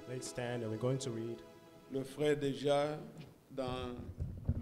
Let's stand and we're going to read. Le frère déjà, dans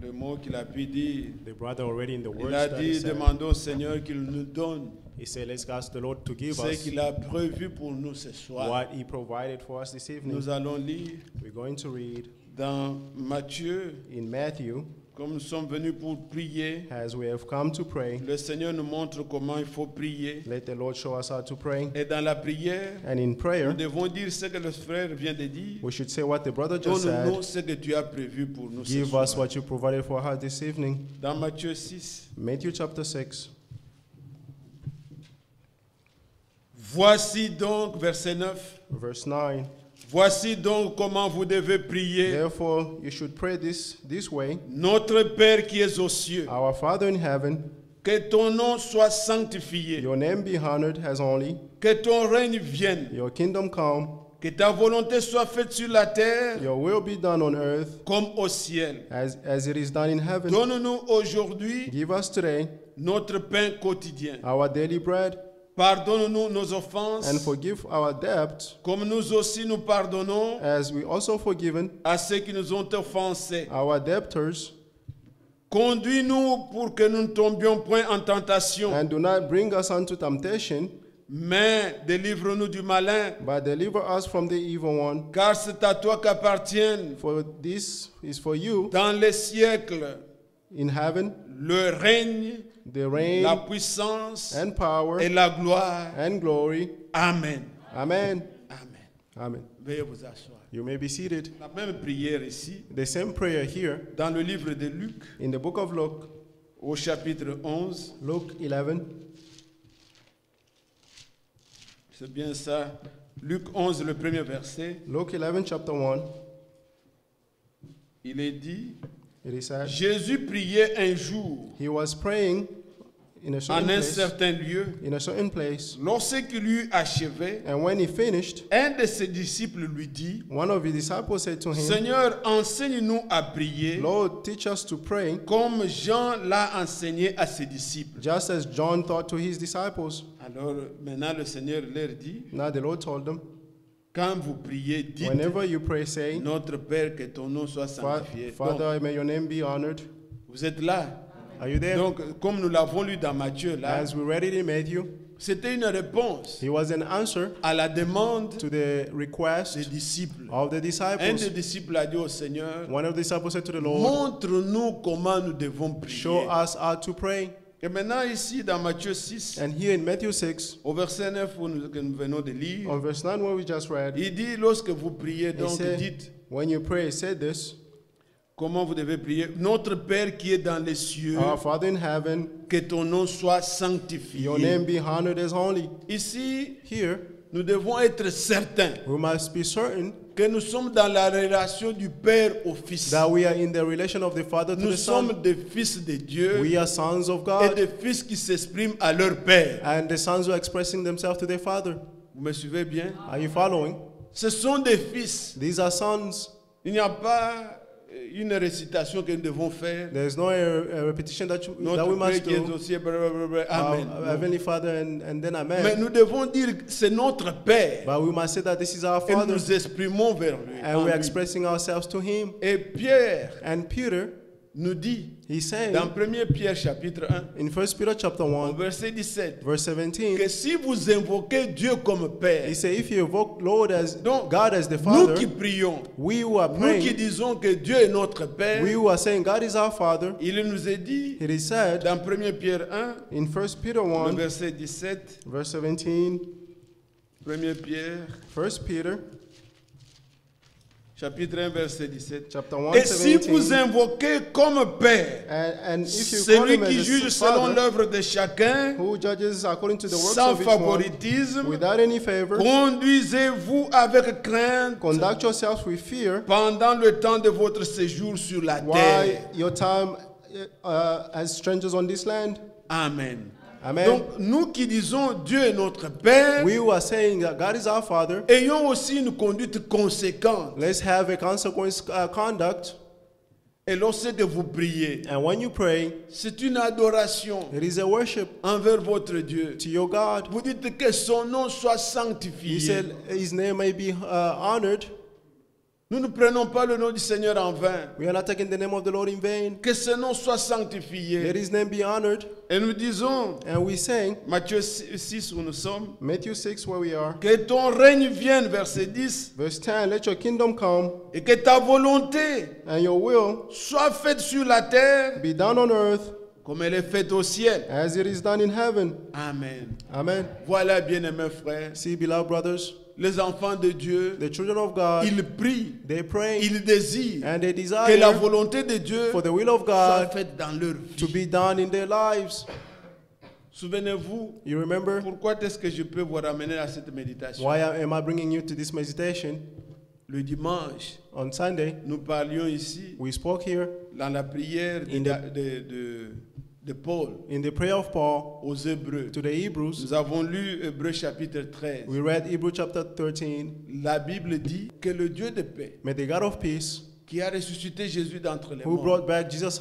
le mot qu'il a pu dire, The brother already in the words il a that he dit, said, demandons au Seigneur qu'il nous donne he said, let's ask the Lord to give ce us qu'il a prévu pour nous ce soir. what he provided for us this evening. Nous allons lire We're going to read dans Matthieu, in Matthew, comme nous sommes venus pour prier. as we have come to pray. Le Seigneur nous montre comment il faut prier. Let the Lord show us how to pray. Et dans la prière, And in nous prayer, devons dire ce que le frère vient de dire. we should say what the brother just Donne-nous said. ce que tu as prévu pour nous ce Give soir. us what you provided for us this evening. Dans Matthieu 6, Matthew chapter 6, voici donc, verset 9, verse 9. voici donc comment vous devez prier. Therefore, you should pray this way. Notre Père qui es aux cieux, Our Father in heaven, que ton nom soit sanctifié, your name be honored as only, que ton règne vienne, your kingdom come, que ta volonté soit faite sur la terre your will be done on earth comme au ciel. as it is done in heaven. Donne-nous aujourd'hui Give us today notre pain quotidien. our daily bread, Pardonne-nous nos offenses, and forgive our debts comme nous aussi nous pardonnons as we also forgiven à ceux qui nous ont offensés. our debtors, Conduis-nous pour que nous ne tombions point en tentation, and do not bring us unto temptation, mais délivre-nous du malin, but deliver us from the evil one. car c'est à toi qu'appartiennent For this is for you dans les siècles in heaven le règne, the reign la puissance and power et la gloire. and glory. Amen. Amen. Amen. Amen. Veuillez vous asseoir. You may be seated. La même prière ici, The same prayer here dans le livre de Luc, in the book of Luke, au chapitre 11. Luke 11. C'est bien ça. Luc 11, le premier verset. Luke 11, chapter 1. Il est dit, It is said, Jésus priait un jour he was praying in a en certain un place, certain lieu. in a certain place, Lorsqu'il eut achevé, and when he finished, un de ses disciples lui dit, one of his disciples said to him, Seigneur, enseigne-nous à prier Lord, teach us to pray, comme Jean l'a enseigné à ses disciples. just as John taught to his disciples. Alors maintenant le Seigneur leur dit, Now the Lord told them, quand vous priez, dites, whenever you pray, say, Notre Père, que ton nom soit sanctifié. Donc, Father, may your name be honored. vous êtes là. Are you there? Donc, comme nous l'avons lu dans Matthieu, là, As we read it in Matthew, c'était une réponse he was an answer à la demande to the request des disciples. of the Un des disciples. disciples a dit au Seigneur, One of the disciples said to the Lord, montre-nous comment nous devons show prier. us how to pray. Et maintenant ici, dans Matthieu 6, And here in Matthew 6, au verset 9 que nous venons de lire, on verse 9 where we just read, il dit, lorsque vous priez, he donc said, dites, when you pray, say this, comment vous devez prier. Notre Père qui est dans les cieux, Our Father in heaven, que ton nom soit sanctifié. your name be honored as holy. Ici, Here, nous devons être certains we must be certain que nous sommes dans la relation du Père au Fils. that we are in the relation of the Father to Nous the Son. sommes des fils de Dieu We are sons of et God des fils qui s'expriment à leur Père. and the sons who are expressing themselves to their Father. Vous me suivez bien? Are you following? Ce sont des fils. These are sons. Il n'y a pas une récitation que nous devons faire. There's no a repetition that we Notre Père must qui est do. au ciel, blablabla, Amen. Our Heavenly Father and then Mais Amen. nous devons dire que c'est notre Père But we must say that this is our et Father nous exprimons vers lui. and en we're lui. expressing ourselves to Him. Et Pierre And Peter, nous dit he said dans 1 Pierre chapitre 1, in 1 Peter chapter au 1, verset 17, verse 17, que si vous invoquez Dieu comme Père, he said, if you evoke Lord as donc God as the nous Father, qui prions, we who are nous qui praying, disons que Dieu est notre Père, we who are saying God is our Father, il nous est dit it is said dans 1 Pierre 1, in 1 Peter le 1, verset 17, verse 17, 1 Pierre, 1 Peter chapitre 1, verset 17. chapter 1, Et si 17, vous invoquez comme Père, and if you call celui him qui as juge a selon Father, l'œuvre de chacun, who judges according to the works sans of each one, favoritisme, without any favor, conduisez-vous avec crainte conduct yourselves with fear, pendant le temps de votre séjour sur la while terre. your time as strangers on this land. Amen. Amen. Donc, nous qui disons Dieu est notre Père, We who are saying that God is our Father, ayons aussi une conduite conséquente. let's have a consequence conduct. Et lorsque vous priez, And when you pray, c'est une adoration it is a worship envers votre Dieu. to your God. Vous dites que son nom soit He sanctifié. said His name may be honored. Nous ne prenons pas le nom du Seigneur en vain. We are not taking the name of the Lord in vain. Que ce nom soit Let sanctifié. his name be honored. Et nous disons, And we sing, Matthieu 6 où nous sommes, Matthew 6 where we are, que ton règne vienne, verset 10, verse 10, let your kingdom come et que ta volonté and your will soit faite sur la terre be done on earth comme elle est faite au ciel. as it is done in heaven. Amen. Amen. Voilà, bien-aimés frères, See, beloved brothers, les enfants de Dieu, the children of God, ils prient, they pray ils désirent and they que la desire volonté de Dieu for the will of soit God faite dans leur to vie. be done in their lives. Souvenez-vous, You remember? pourquoi est-ce que je peux vous ramener à cette méditation? Why am I bringing you to this meditation? Le dimanche, On Sunday, nous parlions ici we spoke here dans la prière In de Paul in the prayer of Paul aux Hébreux. to the Hebrews. Nous avons lu Hébreux chapitre 13. We read Hebrews chapter 13. La Bible dit que le Dieu de paix, May the God of peace, qui a ressuscité Jésus d'entre les who morts, brought back Jesus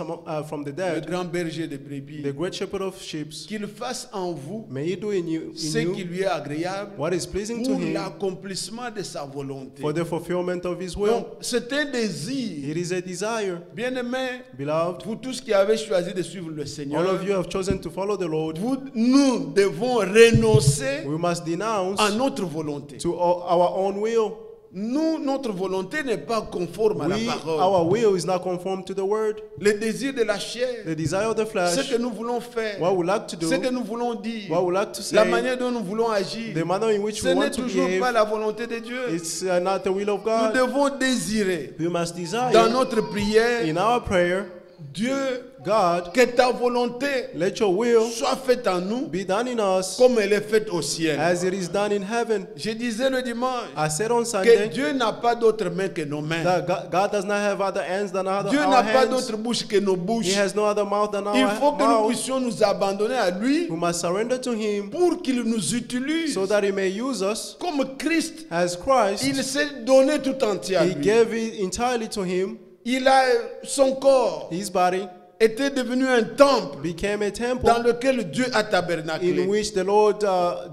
from the le dead, grand berger de brebis, the great shepherd of sheep, qu'il fasse en vous may he do in you, ce qui lui est agréable what is pleasing to pour him l'accomplissement de sa volonté. for the fulfillment of his will. Donc, c'est un désir. It is a desire, Bien-aimés, beloved. vous tous qui avez choisi de suivre le Seigneur, All of you have chosen to follow the Lord. nous devons renoncer We must denounce à notre volonté. to our own will. Nous, notre volonté n'est pas conforme à la parole. Our will is not conformed to the word. Le désir de la chair, The desire of the ce flesh, que nous voulons faire, what we like to do, ce que nous voulons dire, what we like to la say, manière dont nous voulons agir, the manner in which ce we n'est want to toujours pas behave, la volonté de Dieu. it's not the will of Nous God. devons désirer We must dans desire notre prière, in our prayer, Dieu, God, que ta volonté let your will soit faite en nous be done in us comme elle est faite au ciel. as it is done in heaven. Je disais le dimanche I said on que Sunday Dieu n'a pas d'autres mains que nos mains. that God does not have other hands than Dieu our n'a pas hands. d'autre bouche que nos He bouches. has no other mouth than Il faut our que nous mouth. puissions nous abandonner à lui We must surrender to Him pour qu'il nous utilise. so that He may use us Comme Christ, as il Christ. s'est donné tout entier à He lui. gave it entirely to Him. Il a son corps His body était devenu un temple became a dans temple lequel Dieu a in tabernaclé. which the Lord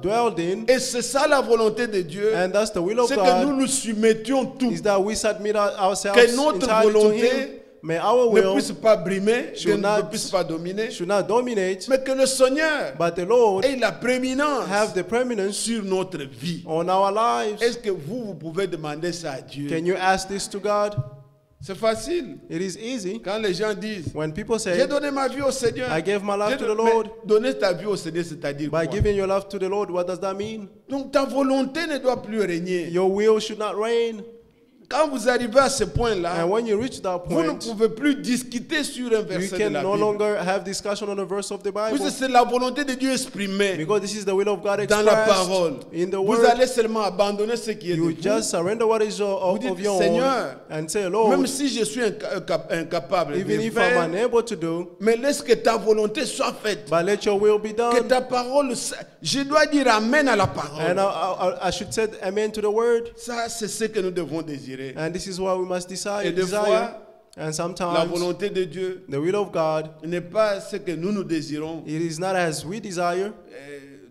dwelled in. Et c'est ça la volonté de Dieu, And that's the will of c'est que nous God, nous soumettions tout, is that we submit ourselves que notre entirely to volonté Him. May our ne will puisse pas brimer, que should ne not- puisse pas dominer, should not dominate, mais que le Seigneur but the Lord ait la prééminence have the preeminence sur notre vie. on our lives. Est-ce que vous pouvez demander ça à Dieu? Can you ask this to God? C'est facile. It is easy. Quand les gens disent, When people j'ai say, donné ma vie au Seigneur. I gave my life J'ai to the don- mais Lord. donner ta vie au Seigneur, c'est-à-dire quoi? by giving your life to the Lord, what does that mean? Donc ta volonté ne doit plus régner. Your will should not reign. Quand vous arrivez à ce point-là, And when you reach that vous ne point, pouvez plus discuter sur un you verset de can la no Bible. longer have discussion on a verse of the Bible. Puisque c'est la volonté de Dieu exprimée Because this is the will of God dans la expressed parole. in the Vous word. allez seulement abandonner ce qui est de You vous. just surrender what is Vous dites, of your Seigneur, own and say, Lord, Même si je suis incapable even de if I'm faire, unable to do, mais laisse que ta volonté soit faite. but let your will be Que done. ta parole, je dois dire Amen à la And parole. I should say amen to the word. Ça, c'est ce que nous devons désirer. And this is what we must Et des desire. fois, And la sometimes volonté de Dieu the will of God, n'est pas ce que nous désirons. it is not as we desire.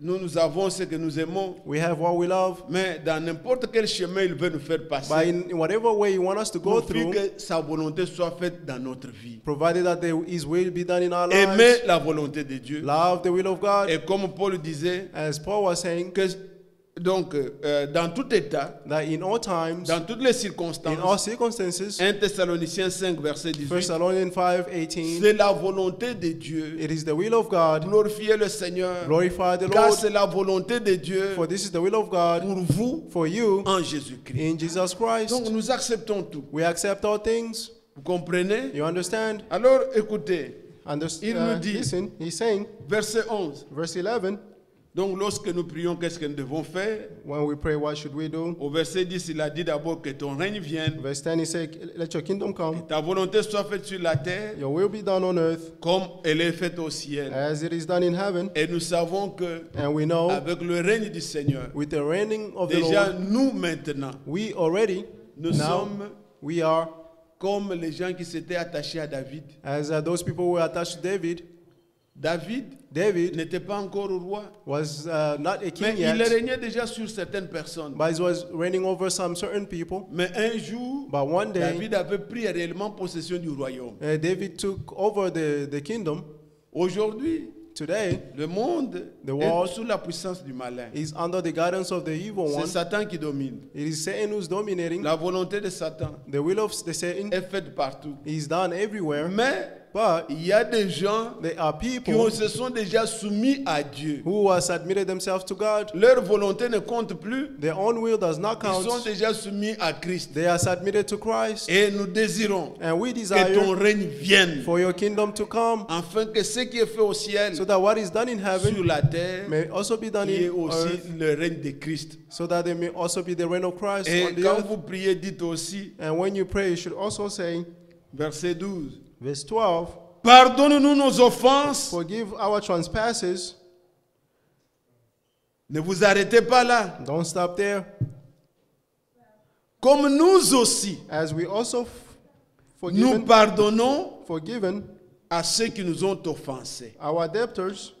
Nous avons ce que nous aimons. We have what we love. Mais dans n'importe quel chemin il veut nous faire passer, But in whatever way you want us to go pourvu through, que sa volonté soit faite dans notre vie. provided that His will be done in our Aimer lives. la volonté de Dieu. Love the will of God. Et comme Paul disait, As Paul was saying, que donc dans tout état, that in all times, dans toutes les in circonstances, all circumstances, 1 Thessaloniciens 5 verset 1 18, Thessalonians 5:18, c'est la volonté de Dieu. it is the will of God. Glorifiez le Seigneur, Glorify the car Lord, c'est la volonté de Dieu for this is the will of God pour vous for you en Jésus-Christ. in Jesus Christ. Donc nous acceptons tout. We accept all things. Vous comprenez? You understand? Alors écoutez, Il nous dit- Listen, he's saying, verset 11. verse 11, Donc lorsque nous prions, qu'est-ce que nous devons faire? when we pray, what should we do? Au verset 10, il a dit d'abord que ton règne vienne, Verse 10, he said, let your kingdom come, ta volonté soit faite sur la terre your will be done on earth comme elle est faite au ciel. as it is done in heaven. Et nous savons que And we know avec le règne du Seigneur, with the reigning of the déjà Lord, nous maintenant, we already, nous now, sommes we are, comme les gens qui s'étaient attachés à David. as those people who were attached to David, David David n'était pas encore roi, was not a mais king il yet, régnait déjà sur certaines personnes. but he was reigning over some certain people. Mais un jour, But one day, David avait pris réellement possession du royaume. David took over the kingdom. Aujourd'hui, Today, le monde The world est sous la puissance du malin. is under the guidance of the evil C'est one. Satan qui domine. It is Satan who's dominating. La volonté de Satan The will of the Satan est faite partout. is done everywhere. Mais But il y a des gens there are qui people se sont déjà soumis à Dieu. who has submitted themselves to God. Leur volonté ne compte plus. Their own will does not Ils sont count. déjà soumis à Christ. They are submitted to Christ. Et nous désirons And we que ton desire règne vienne, for your kingdom to come, afin que ce qui est fait au ciel, so that what is done in sur heaven la terre, may also be done qui est in aussi earth, le règne de Christ. so that there may also be the reign of Christ Et on the quand earth. vous priez, dites aussi, And when you pray, you should also say, verset 12, verse 12, pardonne-nous nos offenses. forgive our trespasses. Ne vous arrêtez pas là. Don't stop there. Comme nous aussi, As we also nous pardonnons forgiven à ceux qui nous ont offensés. our debtors.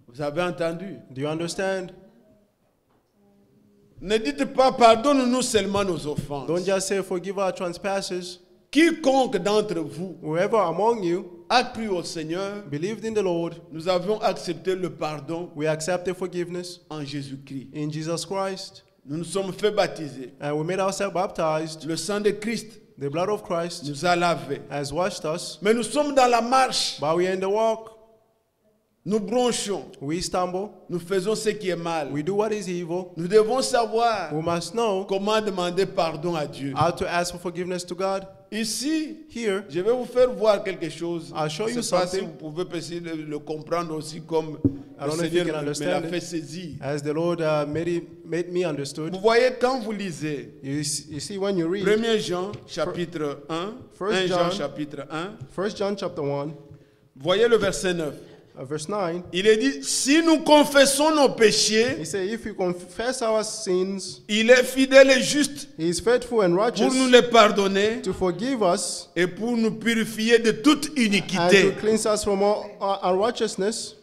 Vous avez entendu? Do you understand? Ne dites pas pardonne-nous seulement nos Don't offenses. just say forgive our trespasses. Quiconque d'entre vous Whoever among you a cru au Seigneur, believed in the Lord, nous avons accepté le pardon we accept the forgiveness en Jésus-Christ. in Jesus Christ. Nous nous sommes fait baptiser. And we made ourselves baptized. Le sang de Christ The blood of Christ nous a lavés. has washed us. Mais nous sommes dans la marche. But we are in the walk. Nous bronchons. We stumble. Nous faisons ce qui est mal. We do what is evil. Nous devons savoir We must know comment demander pardon à Dieu. how to ask for forgiveness to God. Ici, Here, je vais vous faire voir quelque chose. I'll show Je you ne sais pas si something. vous pouvez essayer de le comprendre aussi comme I le don't know if you Seigneur can me understand l'a it. fait saisir. as the Lord made me understood. Vous voyez, quand vous lisez You see when you read 1 Jean chapitre 1, 1 Jean John. chapitre 1, 1 John chapter 1, voyez le verset 9. verse 9, Il est dit, si nous confessons nos péchés, he said, if we confess our sins, il est fidèle et juste he is faithful and pour righteous nous les pardonner to forgive us et pour nous purifier de toute and to iniquité. cleanse us from all unrighteousness.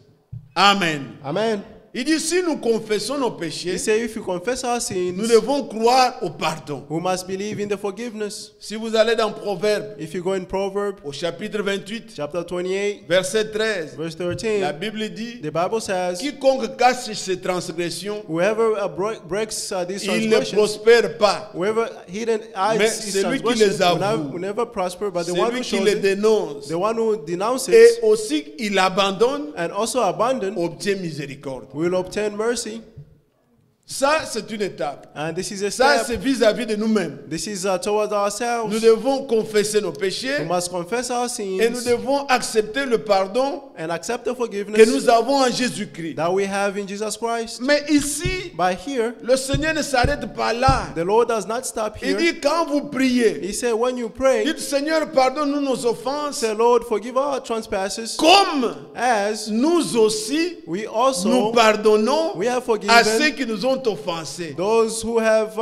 Amen. Amen. Il dit, si nous confessons nos He péchés, said, if we confess our nous sins, devons croire au pardon. we must believe in the forgiveness. Si vous allez dans Proverbe, If you go in Proverbs au chapitre 28, chapter 28, verset 13, verse la 13, Bible dit, the Bible says, quiconque cache ses transgressions, whoever breaks these il ne transgressions, prospère pas. whoever hidden hides Mais his celui qui transgressions les avoue, will never prosper, but the one Celui who qui shows les it, dénonce the one who denounces et aussi il abandonne, and also abandon obtient miséricorde. will obtain mercy. Ça, c'est une étape. And this is a Ça, step. c'est vis-à-vis de nous-mêmes. This is towards ourselves. Nous devons confesser nos We péchés must confess our et nous sins devons accepter le pardon and accept the que forgiveness nous avons en Jésus-Christ. that we have in Jesus Christ. Mais ici, But here, le Seigneur ne s'arrête pas là. the Lord does not stop Il here. dit, quand vous priez, He said, when you pray, dites, Seigneur, pardonne-nous nos offenses, say, Lord, forgive our trespasses, comme as nous aussi, we nous also pardonnons we have à forgiven ceux qui nous ont offensés. those who have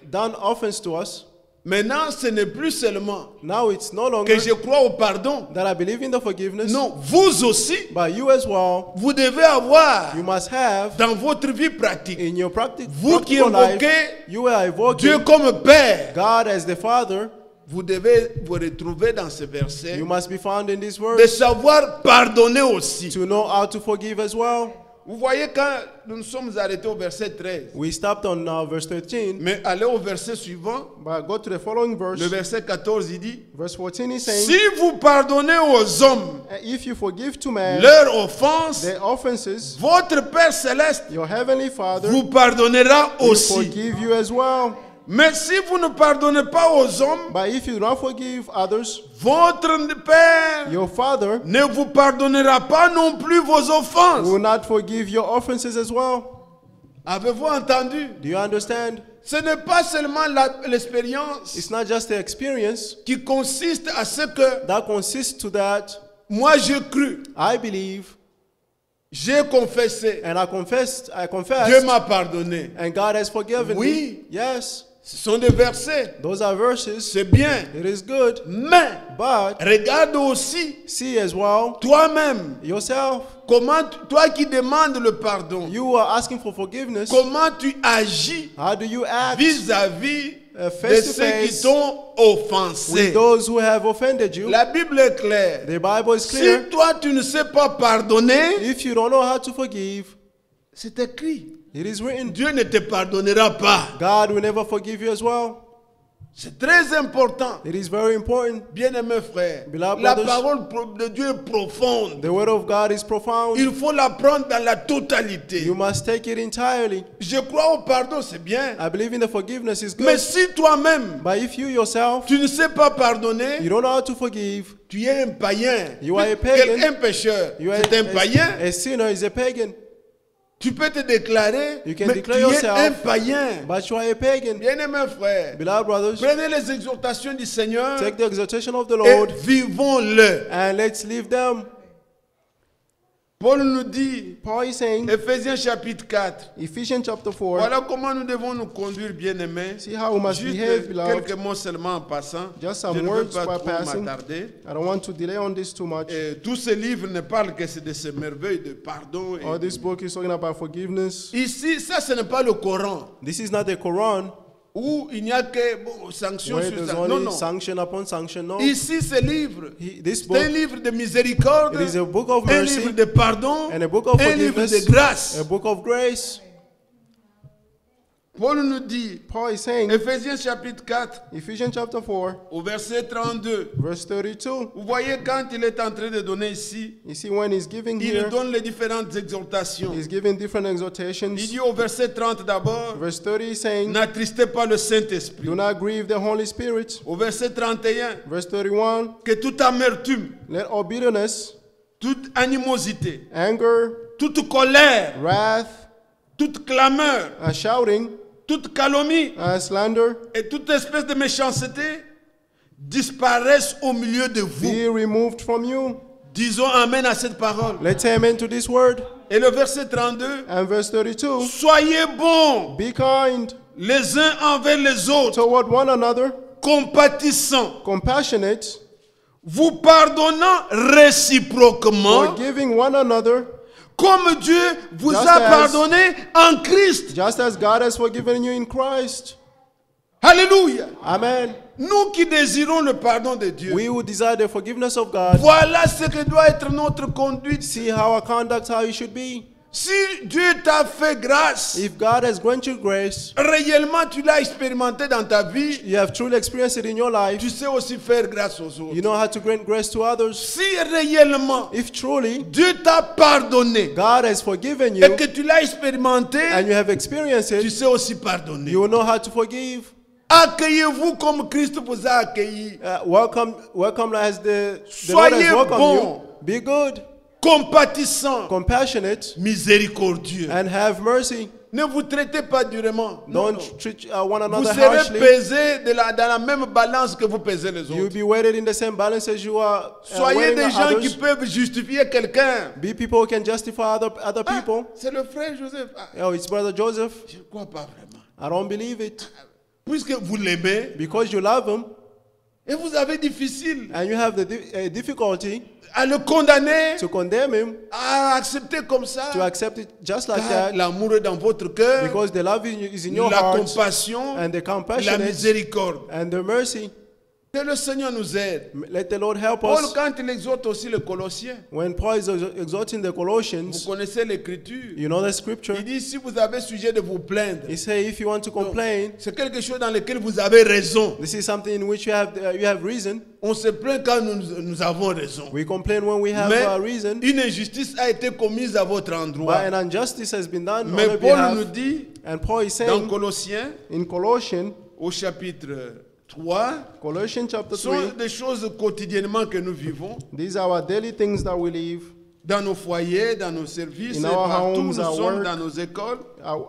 done offense to us. Maintenant, ce n'est plus seulement Now it's no longer que je crois au pardon. that I believe in the forgiveness, Non, vous aussi, but you as well, vous devez avoir you must have dans votre vie pratique, in your practice, vous qui practical life, invoquez you are Dieu evoking comme Père, God as the Father. vous devez vous retrouver dans ce verset You must be found in this de word savoir pardonner aussi. to know how to forgive as well. Vous voyez, quand nous nous sommes arrêtés au verset 13, We stopped on verse 13, mais allez au verset suivant, but go to the following verse. le verset 14, il dit, Verse 14 is saying, si vous pardonnez aux hommes if you forgive to man leurs offenses, their offenses, votre Père céleste your heavenly Father vous pardonnera will aussi. forgive you as well. Mais si vous ne pardonnez pas aux hommes, But if you do not forgive others, votre Père your Father ne vous pardonnera pas non plus vos offenses. will not forgive your offenses as well. Avez-vous entendu? Do you understand? Ce n'est pas seulement l'expérience It's not just the experience qui consiste à ce que that consists to that. moi j'ai cru, I believe j'ai confessé, and I confess, Dieu m'a pardonné. and God has forgiven Oui. me. Yes, Ce sont des versets. Those are verses. C'est bien. It is good. Mais But regarde aussi see as well toi-même. yourself. Comment, toi qui demandes le pardon, You are asking for forgiveness. comment tu agis How do you act vis-à-vis de face to ceux qui face t'ont offensé? with those who have offended you? La Bible est claire. The Bible is clear. Si toi tu ne sais pas pardonner, If you don't know how to forgive, c'est écrit. it is written. Dieu ne te pardonnera pas. God will never forgive you as well. C'est très important. It is very important. Bien-aimés frères, Beloved la brothers, parole de Dieu est profonde. The word of God is profound. Il faut la prendre dans la totalité. You must take it entirely. Je crois au pardon, c'est bien. I believe in the forgiveness is Mais good. si toi-même, But if you yourself, tu ne sais pas pardonner, you don't know how to forgive, tu es un païen. You are a pagan. Quelqu'un pécheur, you are c'est un païen. a sinner is a pagan. Tu peux te déclarer, You can mais tu declare es yourself. un païen. But you are a pagan. Bien-aimés frères, Beloved brothers, prenez les exhortations du Seigneur take the exhortation of the et Lord vivons-le. and let's leave them. Paul nous dit, Paul is saying, Éphésiens chapitre 4, Ephesians chapter 4, voilà comment nous devons nous conduire, bien-aimés. see how we must Juste behave, beloved. quelques mots seulement en passant. Just Je some ne veux words pas while trop passing. m'attarder. I don't want to delay on this too much. Et tous ces livres ne parlent que de ces merveilles de pardon. All this book is talking about forgiveness. Ici, ça, ce n'est pas le Coran, This is not the Quran, où il n'y a que sanctions where sur there's sanctions. Non, only non. sanction upon sanction. No. Ici, ce livre, This c'est un book, livre de miséricorde, it is a book of un mercy livre de pardon, and a book of un livre forgiveness, de grâce. a book of grace. Paul nous dit, Paul is saying, Éphésiens chapitre 4, Ephesians chapter 4, au verset 32, verse 32. vous voyez quand il est en train de donner ici, You see, when he's giving il here, donne les différentes exhortations. he's giving different Il exhortations. dit au verset 30 d'abord, Verse 30 is saying, n'attristez pas le Saint-Esprit. do not grieve the Holy Spirit. Au verset 31, Verse 31, que toute amertume, let all bitterness, toute animosité, anger, toute colère, wrath, toute clameur, and shouting, toute calomnie and slander et toute espèce de méchanceté disparaissent au milieu de vous. be removed from you. Disons amen à cette parole. Let's say amen to this word. Et le verset 32, And verse 32, soyez bons be kind les uns envers les autres, toward one another, compatissants, compassionate, vous pardonnant réciproquement, forgiving one another, comme Dieu vous Just a as- pardonné en Christ. just as God has forgiven you in Christ. Alléluia. Amen. Nous qui désirons le pardon de Dieu, We who desire the forgiveness of God, voilà ce que doit être notre conduite. see how our conduct, how it should be. Si Dieu t'a fait grâce, If God has granted you grace, réellement tu l'as expérimenté dans ta vie, you have truly experienced it in your life, tu sais aussi faire grâce aux autres. you know how to grant grace to others. Si réellement If truly Dieu t'a pardonné God has forgiven et you que tu l'as expérimenté, and you have experienced tu it, sais aussi pardonner. you will know how to forgive. Accueillez-vous comme Christ vous a accueilli. Welcome as the Lord Soyez has welcomed bon. you. Be good, Compatissant, compassionate, miséricordieux. and have mercy. Ne vous traitez pas durement. Non, Don't non. treat one Vous another serez harshly. pesé dans la même balance que vous pesez les You'll autres. be weighted in the same balance as you are Soyez weighing des gens qui others. peuvent justifier quelqu'un. Be people who can justify other people. C'est le frère Joseph. Oh, it's brother Joseph. Je ne crois pas vraiment. I don't believe it. Puisque vous l'aimez Because you love him et vous avez difficile and you have the difficulty à le condamner, to condemn him, à accepter comme ça. to accept it just like Car that, l'amour est dans votre cœur, because the love is in your la heart compassion, and the la compassion miséricorde. and the mercy. Que le Seigneur nous aide. Let the Lord help Paul, us. quand il exhorte aussi les Colossiens, When Paul is exhorting the vous Colossians, connaissez l'Écriture. you know the scripture. Il dit si vous avez sujet de vous plaindre, He say if you want to complain, c'est quelque chose dans lequel vous avez raison. this is something in which you have reason. On se plaint quand nous avons raison. We complain when we have Mais reason. une injustice a été commise à votre endroit. But an injustice has been done on Mais your Paul behalf. nous dit And Paul is dans saying Colossiens, in Colossians, au chapitre 3, Colossians chapter ce sont 3, des choses quotidiennement que nous vivons. these are our daily things that we live Dans nos foyers, dans nos services, In our partout homes, nous our sommes work. dans nos écoles.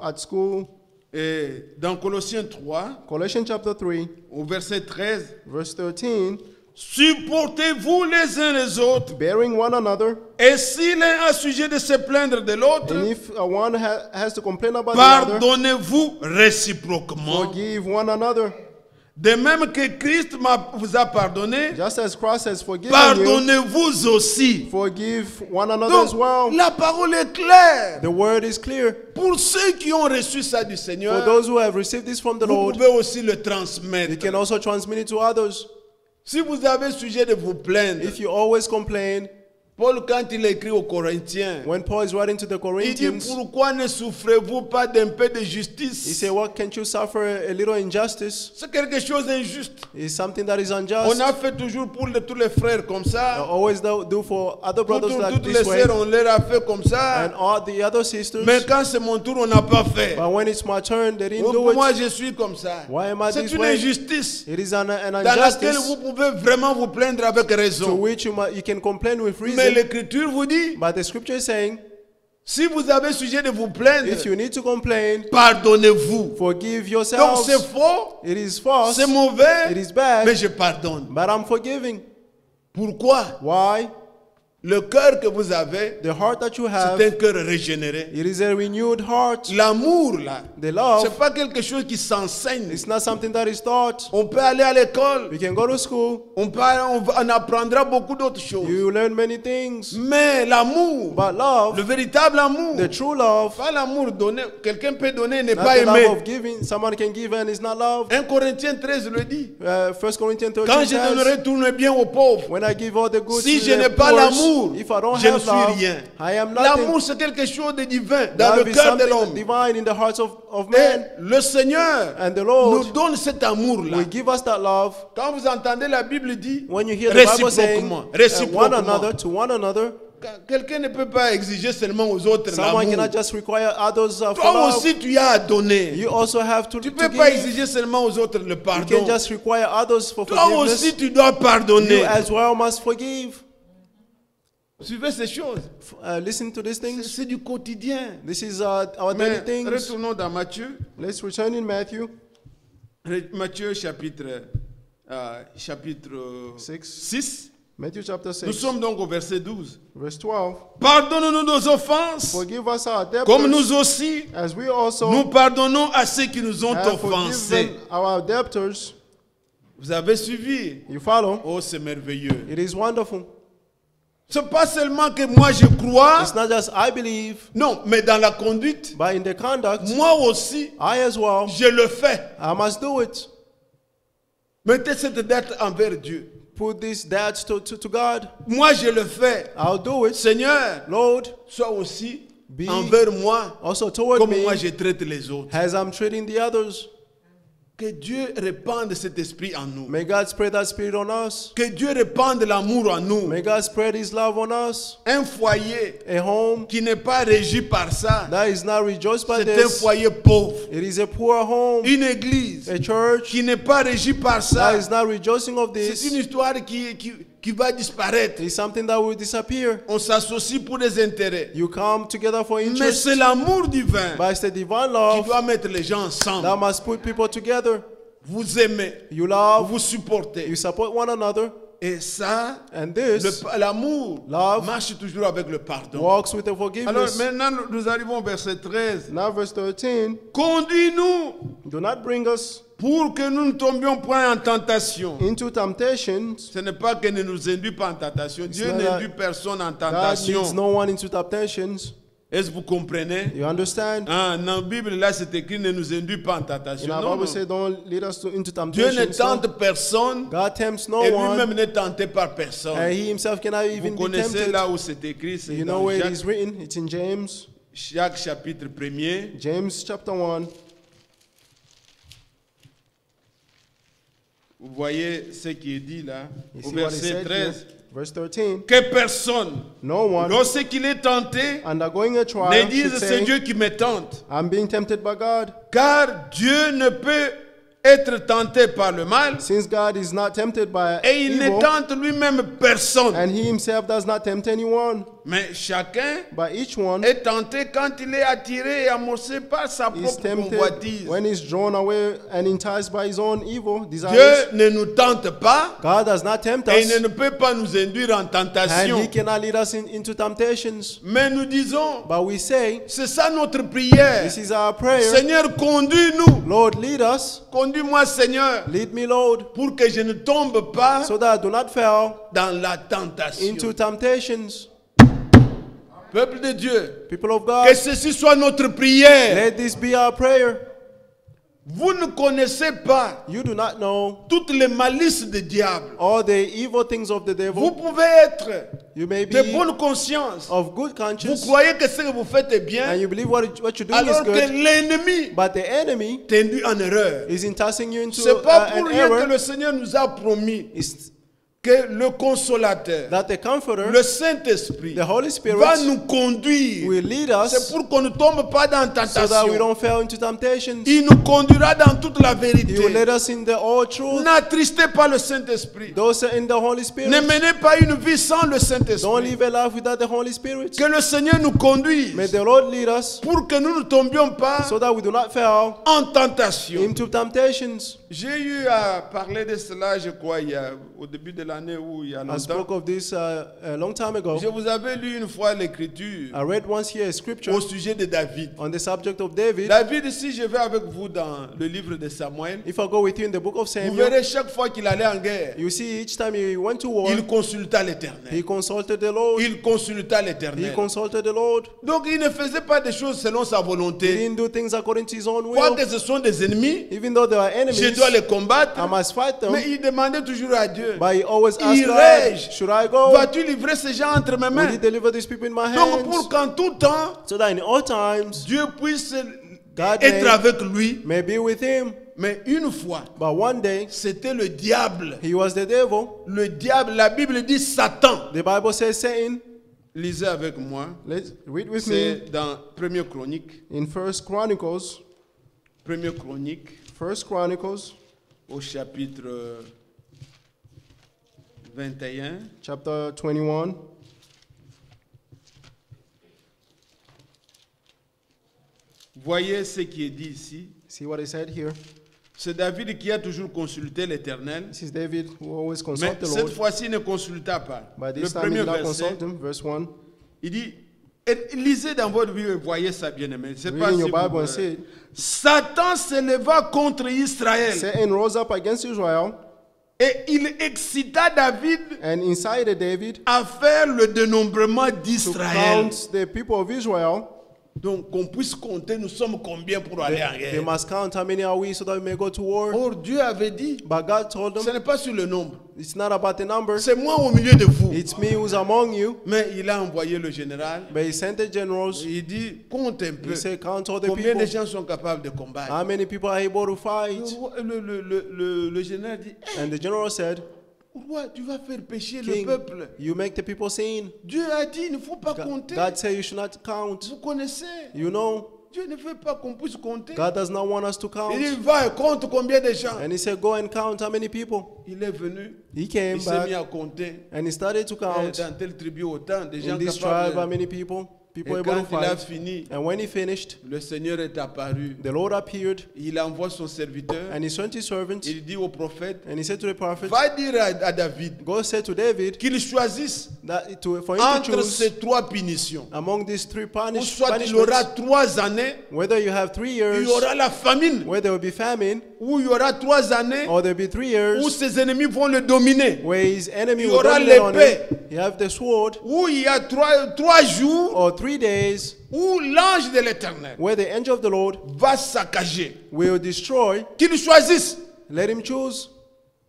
at school. Et dans Colossiens 3, Colossians chapter 3, au verset 13, verse 13, supportez-vous les uns les autres. bearing one another. Et si l'un a sujet de se plaindre de l'autre, And if one has to complain about the other, pardonnez-vous réciproquement. forgive one another. De même que Christ vous a pardonné, Just as Christ has forgiven you, pardonnez-vous aussi. forgive one another as Donc, well. la parole est claire. The word is clear. Pour ceux qui ont reçu ça du For Seigneur, those who have received this from the vous Lord, pouvez aussi le you transmettre. can also transmit it to others. Si vous avez sujet de vous plaindre, If you always complain, Paul, quand il écrit aux Corinthiens, when Paul is writing to the il dit, Corinthians, pourquoi ne souffrez-vous pas d'un peu de he justice? said, "What can't you suffer a little injustice? C'est quelque chose d'injuste. It's something that is On unjust. a fait toujours pour tous les frères comme I ça. always do for other brothers like Toutes les this way, sœurs, on leur a fait comme ça. and all the other sisters. Mais quand c'est mon tour, on n'a pas fait. But when it's my turn, they didn't do Pour moi, it. je suis comme ça. Why am I C'est this une way? injustice It is an dans laquelle injustice vous pouvez vraiment vous plaindre avec to raison. which you can complain with Mais reason. l'Écriture vous dit, But the scripture is saying, si vous avez sujet de vous plaindre, if you need to complain, pardonnez-vous. forgive Donc yourselves. c'est faux, It is false. c'est mauvais, It is bad. mais je pardonne. But I'm forgiving. Pourquoi? Why? Le cœur que vous avez, The heart that you c'est have, un cœur régénéré. it is a renewed heart. L'amour, là, The love, c'est pas quelque chose qui s'enseigne. it's not something that is taught. On peut aller à l'école, We can go to school. on apprendra beaucoup d'autres choses. You learn many things. Mais l'amour, But le love, véritable amour, the true love, pas l'amour donné, quelqu'un peut donner et ne not pas the love aimer. of giving, someone can give and it's not love. 1 Corinthiens 13 le dit. 1 Corinthians Quand 13 je says, donnerai tout le bien aux pauvres, when I give all the good si to je n'ai the pas poor, l'amour, if I don't je ne have suis love, rien. I am L'amour, nothing. c'est quelque chose de divin dans Love le is cœur de something l'homme. divine in the hearts of Et man. le Seigneur And the nous Lord donne cet amour-là. will give us that love. Quand vous entendez la Bible dit When you hear the Bible saying réciproquement, one réciproquement. another to one another, Quelqu'un ne peut pas exiger seulement aux autres someone l'amour. cannot just require others for Toi love. aussi, tu as à donner. You also have to Tu ne give. peux pas exiger seulement aux autres le You pardon. can just require others for Toi forgiveness. aussi, tu dois pardonner. You as well must forgive. Suivez ces choses. Listen to these things. C'est du quotidien. This is our daily Mais things. retournons dans Matthieu. Let's return in Matthew Matthieu chapitre 6. 6. Matthew chapter Nous 6, sommes donc au verset 12. verse 12. Pardonne-nous nos offenses, Forgive us our comme debtors, nous aussi, as we also nous pardonnons à ceux qui nous ont have offensés. forgiven our debtors. Vous avez suivi? You follow? Oh, c'est merveilleux. It is wonderful. C'est pas seulement que moi je crois, It's not just I believe, non, mais dans la conduite, but in the conduct, moi aussi, I as well, je le fais. I must do it. Mettez cette dette envers Dieu. Put this debt to God. Moi, je le fais. I'll do it. Seigneur, Lord, sois aussi be envers moi also toward comme me moi je traite les autres. as I'm treating the others. Que Dieu répande cet esprit en nous. May God spread that spirit on us. Que Dieu répande l'amour en nous. May God spread His love on us. Un foyer A home qui n'est pas régi par ça, that is not rejoiced by c'est un this. foyer pauvre. It is a poor home. Une église A church qui n'est pas régie par that ça, is not rejoicing of c'est this. une histoire qui va disparaître. It's something that will disappear. On s'associe pour des intérêts. You come together for Mais interest, c'est l'amour divin but it's the divine qui love doit mettre les gens ensemble. that must put people together. Vous aimez, You love, vous supportez. you support one another, Et ça, and this l'amour love marche toujours avec le pardon. walks with the Alors forgiveness. maintenant, nous arrivons au verset 13. Now verse 13, Conduis-nous do not bring us pour que nous ne tombions point en tentation. into temptations. Ce n'est pas que ne nous induit pas en tentation. Dieu not n'induit personne en God tentation. leads no one into temptations. Est-ce que vous comprenez? You understand? Ah, dans la Bible, là, c'est écrit ne nous induit pas en tentation. In our Non, Bible non. says, don't lead us into Dieu ne temptations. tente personne God tempts no et one, lui-même n'est tenté par personne. and He Himself cannot Vous even be connaissez tempted. là où c'est écrit, c'est You know dans where it Jacques, is written? It's in James. Jacques chapitre 1er. James chapter 1. Vous voyez ce qui est dit là, You au see what it verset said 13. here? Verse 13. Que personne, No one lorsqu'il est tenté, undergoing a ne trial should dise c'est say, Dieu qui me tente. I'm being tempted by God. Car Dieu ne peut être tenté par le mal, since God is not tempted by et il ne evil, tente lui-même personne. and he himself does not tempt anyone, Mais chacun but each one est tenté quand il est attiré et amorcé par sa is propre tempted convoitise. when he's drawn away and enticed by his own evil desires. Dieu ne nous tente pas God does not tempt et us, il ne peut pas nous induire en and he tentation. cannot lead us into temptations. Mais nous disons, But we say, c'est ça notre prière. this is our prayer. Seigneur, conduis-nous. Lord, lead us. Conduis-moi, Seigneur, Lead me, Lord, pour que je ne tombe pas so that I do not fall dans la tentation. into temptations. Peuple de Dieu, People of que God, ceci soit notre prière. let this be our prayer. Vous ne connaissez pas You do not know toutes les malices du diable. all the evil things of the Vous devil. pouvez être You may de be bonne conscience. of good Vous conscience, croyez que ce que vous faites est and bien, you believe what you're doing is alors que good, l'ennemi but the enemy t'induit en erreur. is enticing you into C'est pas an pour rien que error. le Seigneur nous a promis It's que le consolateur, that the Comforter, le Saint-Esprit, the Holy Spirit, va nous conduire. will lead C'est us pour qu'on ne tombe pas dans la so that we tentation. don't fall into temptations. Il nous conduira dans toute la He will vérité. lead us in the all truth. N'attristez pas le Saint-Esprit. Those are in the Holy Ne Spirit. menez pas une vie sans le Don't Saint-Esprit. live a life without the Holy Spirit. Que le Seigneur nous conduise May the Lord lead us pour que nous ne tombions pas so that we do not fall en tentation. into temptations. J'ai eu à parler de cela, je crois, au début de l'année où il y a I spoke longtemps. of this a long time ago. Je vous avais lu une fois l'écriture I read once here a scripture au sujet de David. on the subject of David. David, si je vais avec vous dans le livre de Samuel, If I go with you in the book of vous Samuel, verrez chaque fois qu'il allait en guerre, you see each time he went to war, il consulta l'Éternel. he consulted the Lord. Il consulta He l'Éternel. consulted the Lord. Donc il ne faisait pas des choses selon sa He volonté. didn't do things according to his own will. Quoique ce sont des ennemis, Even though they are je enemies, dois les combattre. I must fight them. Mais il demandait toujours à Dieu, But he always asked Irai-je? God, should I go? vas-tu livrer ces gens entre mes Will mains? he deliver these people in my Donc pour hands? qu'en tout temps, So that in all times, Dieu puisse God être avec lui. may be with him. Mais une fois, But one day, c'était le diable. he was the devil. Le diable, la Bible dit Satan. The Bible says Satan. Lisez avec moi. Let's read with me C'est dans 1er Chronique. in 1 Chronicles, 1er Chronique 1 Chronicles, au chapitre 21. chapter 21. Voyez ce qui est dit ici. See what he said here. C'est David qui a toujours consulté l'Éternel. This is David who always Mais consults the cette Lord. fois-ci, il ne consulta pas. But Le this time he premier did not verset, consult him. Verse 1. il dit, et lisez dans votre Bible et voyez ça bien aimé. C'est pas Reading si your Bible vous- and see it. Satan se leva contre Israël Satan rose up against Israel et il excita David and incited David à faire le dénombrement to d'Israël. count the people of Israel. Donc qu'on puisse compter, nous sommes combien pour aller en They guerre. must count how many are we so that we may go to war. Or Dieu avait dit, But God told ce them, n'est pas sur le nombre, it's not about the number. c'est moi au milieu de vous. It's me who's among you. Mais il a envoyé le général. But he sent the generals. Il dit, compte un peu. He said, count all the Combien de people. gens sont capables de combattre? How many people are able to fight? Le général dit, And the general said, roi, tu vas faire pécher le King, peuple. you make the people sin. Dieu a dit, il ne faut pas compter. God said you should not count. Vous connaissez, You know, Dieu ne veut pas qu'on puisse compter. God does not want us to Il dit, count. va et compte combien de gens. And he said, go and count how many people. Il est venu, He came il s'est mis back à compter. and he started to count Dans telle tribu, autant de gens in this tribe how capables. many people Et able quand to il a fight. fini, And when he finished, le Seigneur est apparu. the Lord appeared Il envoie son serviteur. and he sent his servant Il dit au prophète, and he said to the prophet, va dire à David go say to David qu'il choisisse that for him to entre choose ces trois punitions. among these three Ou soit il aura punishments, 3 années, whether you have 3 il years, y aura la famine. where there will be famine, Ou il y aura 3 années or there will be 3 où years ses ennemis vont le dominer. where his enemy Il y will aura dominate on him. l'épée. You have the sword, Où il y a 3 jours or 3 days où l'ange de l'Éternel where the angel of the Lord va saccager. will destroy. Qu'il choisisse. Let him choose.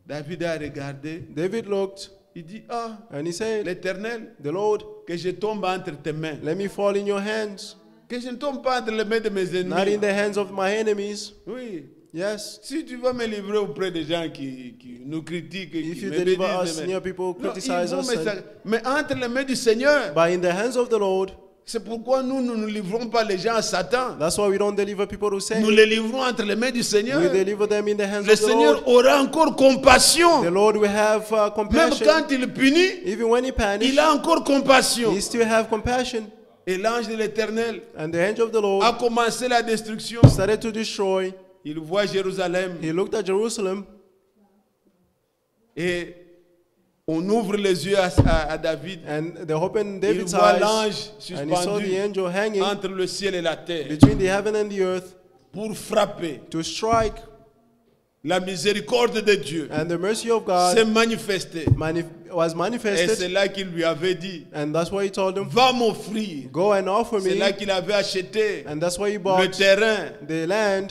David a regardé. David looked Il dit, ah, and he said, l'Éternel, the Lord, que je tombe entre tes mains. let me fall in your hands, Que je ne tombe pas entre les mains de mes not in ennemis. the hands of my enemies. Oui. Yes. Si tu vas me livrer auprès des gens qui nous critiquent, If qui you me deliver bénissent, us near people who non, criticize ils vont us, me and- sac- mais entre les mains du Seigneur, but in the hands of the Lord, C'est pourquoi nous ne livrons pas les gens à Satan. That's why we don't deliver people to Nous Satan. les livrons entre les mains du Seigneur. We deliver them in the hands Le of the Seigneur Lord. aura encore compassion. The Lord will have Même compassion. quand il punit, Even when he punishes, il a encore compassion. he still have compassion. Et l'ange de l'Éternel And the angel of the a Lord commencé la destruction. started to destroy. Il voit Jérusalem He looked at Jerusalem, et on ouvre les yeux à David. and they opened Il David's voit eyes, l'ange and he saw the suspendu angel hanging entre le ciel et la terre between the heaven and the earth pour frapper. to strike. La miséricorde de Dieu And the mercy of s'est God manifestée. was Et manifested. c'est là qu'il lui avait dit, And that's why he told him, va m'offrir. go and offer C'est me. là qu'il avait acheté And that's why he le bought terrain the land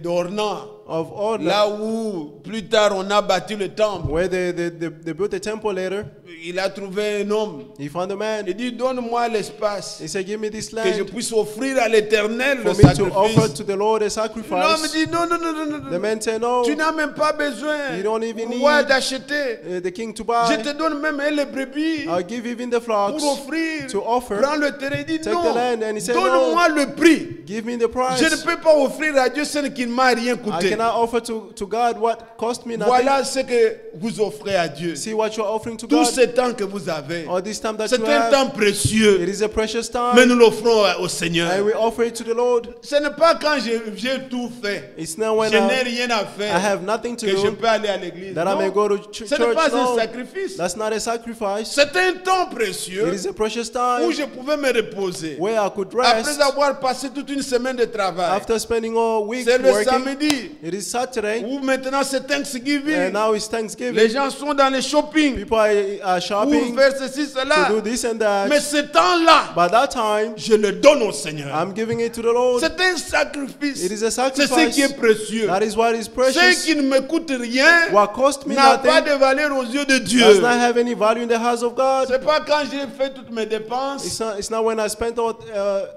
d'Ornan. of Ornan, Là où plus tard on a bâti le temple. where they built a temple later. Il a trouvé un homme. He found a man. Il dit, donne-moi l'espace He said, give me this que je land puisse offrir à l'Éternel le for me to offer sacrifice. to the Lord a L'homme sacrifice. dit, non, non, non, non, non. The man said, no, Tu n'as même pas besoin You don't even roi, need- d'acheter. the king to Je buy. te donne même les brebis I'll give even the flocks. pour offrir. to offer. Prends le terrain. Il dit, Take non, the land. And he said, donne-moi le prix. Give me the price. Je ne peux pas offrir à Dieu ce qui ne m'a rien I coûté. cannot offer to God what cost me nothing. Voilà ce que vous offrez à Dieu. See what you're offering to Tout God. ce temps que vous avez, All this time that c'est you un have, temps précieux. it is a precious Mais time. nous l'offrons au And Seigneur. we offer it to the Lord. Ce n'est pas quand j'ai tout fait, It's not when je n'ai I rien à faire, have nothing to que je do peux aller à l'église. that I may Non, go to ce church. n'est pas un No, sacrifice. that's not a sacrifice. C'est un temps It précieux is a precious où time je pouvais me reposer. where I could Après rest avoir passé toute une semaine de travail. after spending all week C'est le working. samedi It is Saturday, où maintenant c'est Thanksgiving. and now it's Thanksgiving. Les gens sont dans les shopping People are pour shopping faire ceci, cela. to do this and Mais that. ce temps-là, By that time, je le donne au Seigneur. I'm giving it to the Lord. C'est un sacrifice. It is a C'est ce sacrifice. qui est précieux. That is what is Ce precious. qui ne me coûte rien What cost me n'a pas nothing de valeur aux yeux de does Dieu. not have any value in the house of God. C'est pas quand j'ai fait toutes mes dépenses, It's not when I spent all,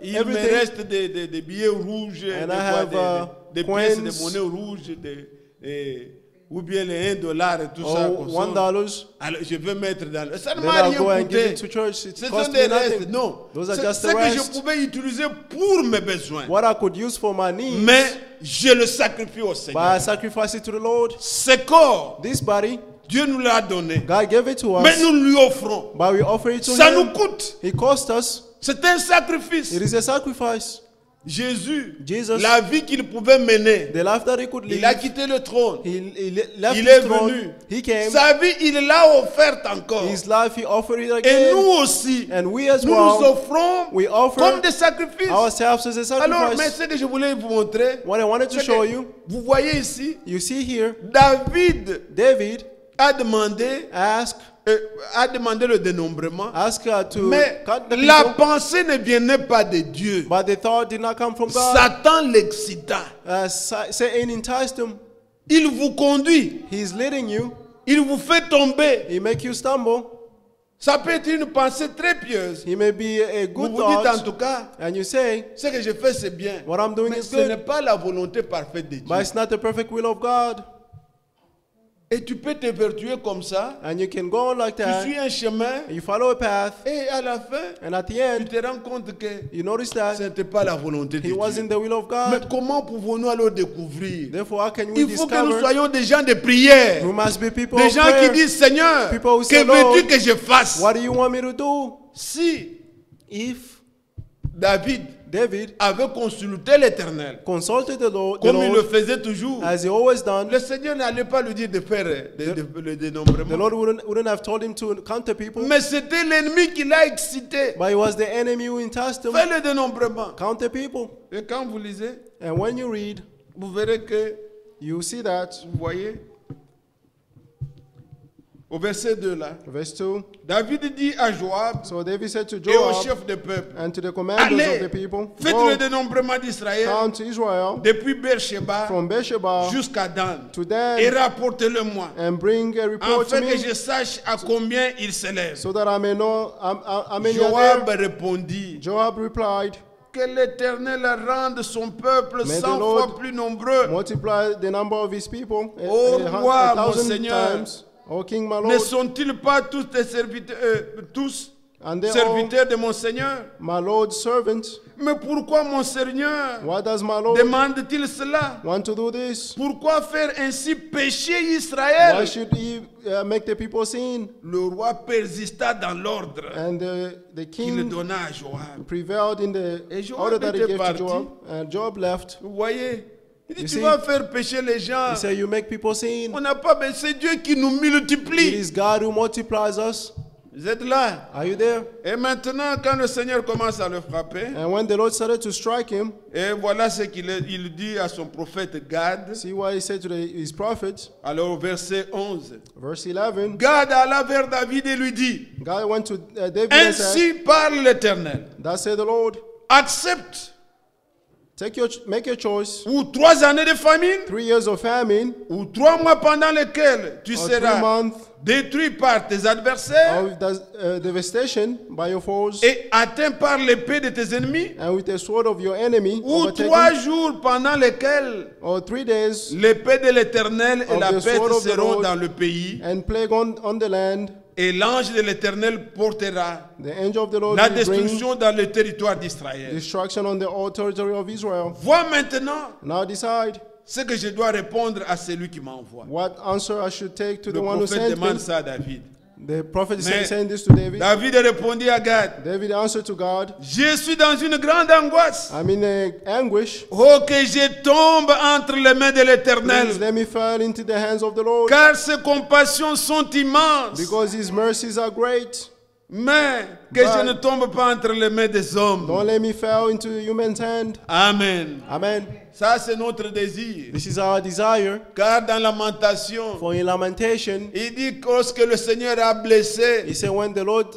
il me everything. reste des billets rouges, And des I fois have, des pièces coins. de monnaie rouge, ou bien les $1 et tout ça. Or qu'on sort. $1. Alors je vais mettre dans le... Ça ne Then m'a I'll rien go and give coûté. it to church. It Ce sont cost des me restes, nothing. non. Those are C'est just ce the que je rest. pouvais utiliser pour mes besoins. What I could use for my needs, Mais je le sacrifie au but Seigneur. I sacrifice it to the Lord. Ce corps, This body, Dieu nous l'a donné. God gave it to Mais us, nous lui offrons. but we offer it to Ça nous Him. coûte. It cost us. C'est un sacrifice. It is a sacrifice. Jésus, Jesus, la vie qu'il pouvait mener, the life that He could live, il a quitté le trône. He left Il His est throne. venu. He came. Sa vie, il l'a offerte encore. His life, He offered it Et again. nous aussi, And we as nous nous well, offrons we offer comme des sacrifices. ourselves as a Alors, mais sacrifice. ce que je voulais vous montrer, What I wanted to c'est show que you, vous voyez ici, you see here, David David a demandé le dénombrement. asked to Mais cut the la people, pensée ne venait pas de Dieu. but the thought did not come from God. Satan l'excita. Satan enticed him. Il vous conduit. He's leading you. Il vous fait tomber. He make you stumble. Ça peut être une pensée très pieuse. He may be a Vous good vous dites en thought, tout cas, and you say, ce que je fais c'est bien. what I'm doing Mais is ce n'est good, pas la volonté parfaite de Dieu. but it's not the perfect will of God. Et tu peux te vertuer comme ça. And you can go on like Tu that. suis un chemin. You follow a path, Et à la fin, and at the tu end, te rends compte que you notice ce that n'était pas la volonté de He Dieu. wasn't the will of Mais God. comment pouvons-nous alors découvrir? Therefore, how can we Il faut que nous discover? soyons des gens de prière. We must be people Des of gens qui prayer. disent, Seigneur, People who que say, veux-tu Lord, que je fasse? What do you want me to do? Si If David David avait consulté l'Éternel, consulted the Lord, comme il le faisait toujours, as he always done, le Seigneur n'allait pas lui dire de faire le the dénombrement. Lord wouldn't have told him to counter people, Mais c'était l'ennemi qui l'a excité. but it was the enemy who enticed him. Fais le dénombrement. Counter people. Et quand vous lisez, And when you read, vous verrez que, you see that. vous voyez, au verset 2 là, Verse 2. David dit à Joab So David said to et au Joab chef de peuple, and to the commanders allez, of the people, faites go le dénombrement d'Israël count Israel depuis Beersheba from Beersheba jusqu'à Dan to et Dan rapportez-le-moi, and bring a report to afin que me je sache à combien il s'élève. so that I may know how many are Joab there. répondit, Joab replied, que l'Éternel rende son peuple May the 100 Lord fois plus nombreux. multiply the number of his people Oh, roi, a mon thousand Seigneur. times. O King, my Ne Lord, sont-ils pas tous tes serviteurs, tous And they all, serviteur de mon Seigneur. my Lord's servants. Mais pourquoi mon Seigneur Why does my Lord demande-t-il cela? want to do this? Pourquoi faire ainsi pécher Why Israël? should he make the people sin? Le roi persista dans l'ordre And the qu'il king donna à Joab. prevailed in the Et Joab order that he était gave to parti. Joab. And Joab left. Vous voyez? Il dit, You tu see? vas faire pécher les gens. He said, you make people sin. On n'a pas besoin. C'est Dieu qui nous It multiplie. is God who multiplies us. Vous êtes là? Are you there? Et maintenant, quand le Seigneur commence à le frapper, And when the Lord started to strike him, et voilà ce qu'il dit à son prophète Gad. see what he said to his prophets. Alors, verset 11. Verse 11, Gad alla vers David et lui dit, God went to David and said, ainsi parle l'Éternel. thus said the Lord, Accepte make your choice, ou 3 années de famine, 3 years of famine, ou 3 mois pendant lesquels tu or 3 seras months détruit par tes adversaires of devastation by your foes, et atteint par l'épée de tes ennemis, and with the sword of your enemy, ou 3 jours pendant lesquels or 3 days, l'épée de l'Éternel et of la the peste sword of the seront Lord, dans le pays, and plague on the land. et l'ange de l'Éternel portera The angel of the Lord la will bring destruction dans le territoire d'Israël. destruction on the whole territory of Israel. Vois maintenant Now decide ce que je dois répondre à celui qui m'envoie. what answer I should take to Le the one who prophète sent demande me. ça à David. The prophet is Mais saying this to David. David répondit à Gad, David answered to God, je suis dans une grande angoisse. I'm in anguish. Oh, que je tombe entre les mains de l'Éternel. Please let me fall into the hands of the Lord, Car ses compassions sont immenses. because his mercies are great. Mais que je ne tombe pas entre les mains des hommes. Don't let me fall into human's hand. Amen. Amen. Ça, c'est notre désir. This is our desire. Car dans Lamentation, For in lamentation, il dit que lorsque le Seigneur a blessé, he said when the Lord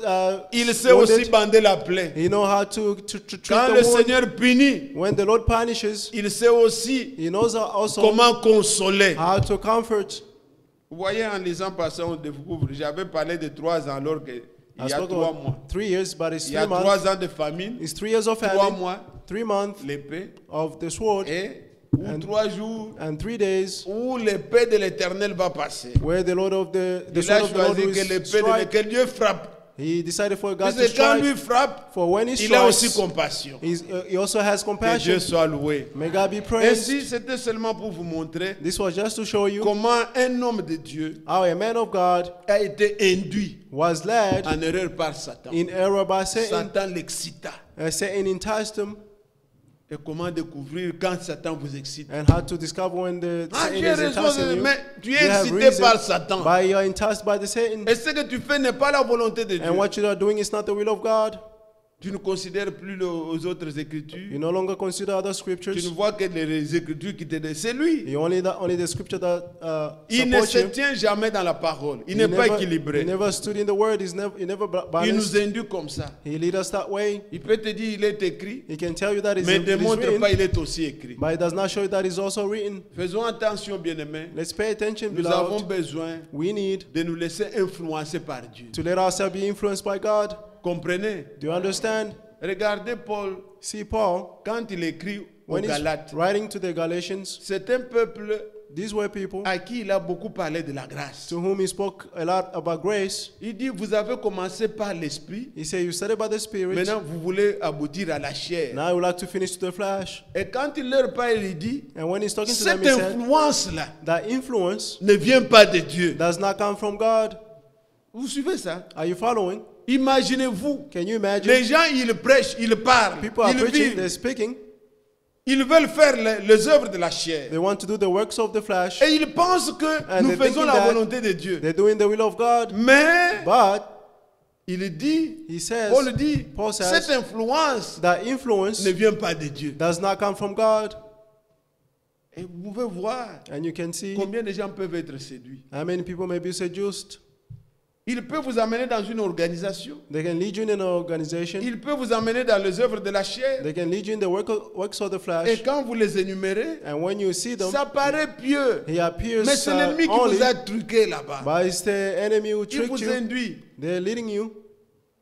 il sait aussi wounded, bander la plaie. he know how to treat Quand the le wound. Seigneur punit, When the Lord punishes, il sait aussi he knows also comment consoler. how to comfort. Vous voyez, en lisant Passé, on découvre. J'avais parlé de 3 ans alors qu'il I y a spoke 3 about mois. 3 years, but it's Il y a 3 3 months. ans de famine, It's 3 years of 3 famine, mois, 3 months l'épée, of the sword, et ou 3 jours and 3 days où l'épée de l'Éternel va passer. where the Lord of the Il sword a of the Lord choisi will que l'épée de strike. que Dieu frappe. He decided for God Parce to que quand lui strike. frappe, For when he il a aussi strikes, compassion. he also has Que Dieu compassion. soit loué. May God be praised. Ainsi, c'était seulement pour vous montrer This was just to show you comment un homme de Dieu how a man of God a été induit was led en erreur par Satan. in error by Satan. Satan l'excita. Satan enticed him, Et comment découvrir quand Satan vous excite? and how to discover when the Ah, Satan tu as is raison, enticing you. mais tu You es have excité reason, par Satan. but you are enticed by the Satan. Et ce que tu fais n'est pas la volonté de Dieu. And what you are doing is not the will of God. Tu ne considères plus aux autres écritures. You no longer consider other Tu scriptures. ne vois que les écritures qui te disent. C'est lui. You only the scripture that Il ne support se you. tient jamais dans la parole. Il He n'est pas he équilibré. never stood in the word. He never Il nous balanced. induit comme ça. He lead us that way. Il peut te dire il est écrit, He can tell you that mais it ne is démontre written, pas il est aussi écrit. but it does not show you that it's also written. Faisons attention, bien-aimés. Let's pay attention, Nous avons beloved. besoin We need de nous laisser influencer par Dieu. to let ourselves be influenced by God. Comprenez? Do you understand? Regardez Paul See, Paul, quand il écrit aux when he's Galates. writing to the Galatians, C'est un peuple these were people à qui il a beaucoup parlé de la grâce. to whom he spoke a lot about grace. Il dit, vous avez commencé par l'esprit, He said, you study by the Spirit. maintenant vous voulez aboutir à la chair. Now I would like to finish to the flesh. Et quand il leur parle, il dit, And when he's talking to them, cette he said, influence-là that influence ne vient pas de Dieu. does not come from God. Vous suivez ça? Are you following? Imaginez-vous, Can you imagine? les gens, ils prêchent, ils parlent, People are ils preaching, vivent, they're speaking. ils veulent faire les œuvres de la chair. They want to do the works of the flesh. Et ils pensent que And nous they're faisons thinking la that volonté de Dieu. They're doing the will of God. Mais, But il dit, he says, Paul dit, says cette influence that influence ne vient pas de Dieu. does not come from God. Et vous pouvez voir And you can see combien de gens peuvent être séduits. how many people may be seduced. Il peut vous amener dans une organisation. They can lead you in an organization. Il peut vous amener dans les œuvres de la chair. They can lead you in the works of the Et flesh. quand vous les énumérez, And when you see them, ça paraît pieux. he appears Mais c'est l'ennemi qui only, vous a truqué là-bas. but it's the enemy who Il tricked vous you. induit. They're leading you.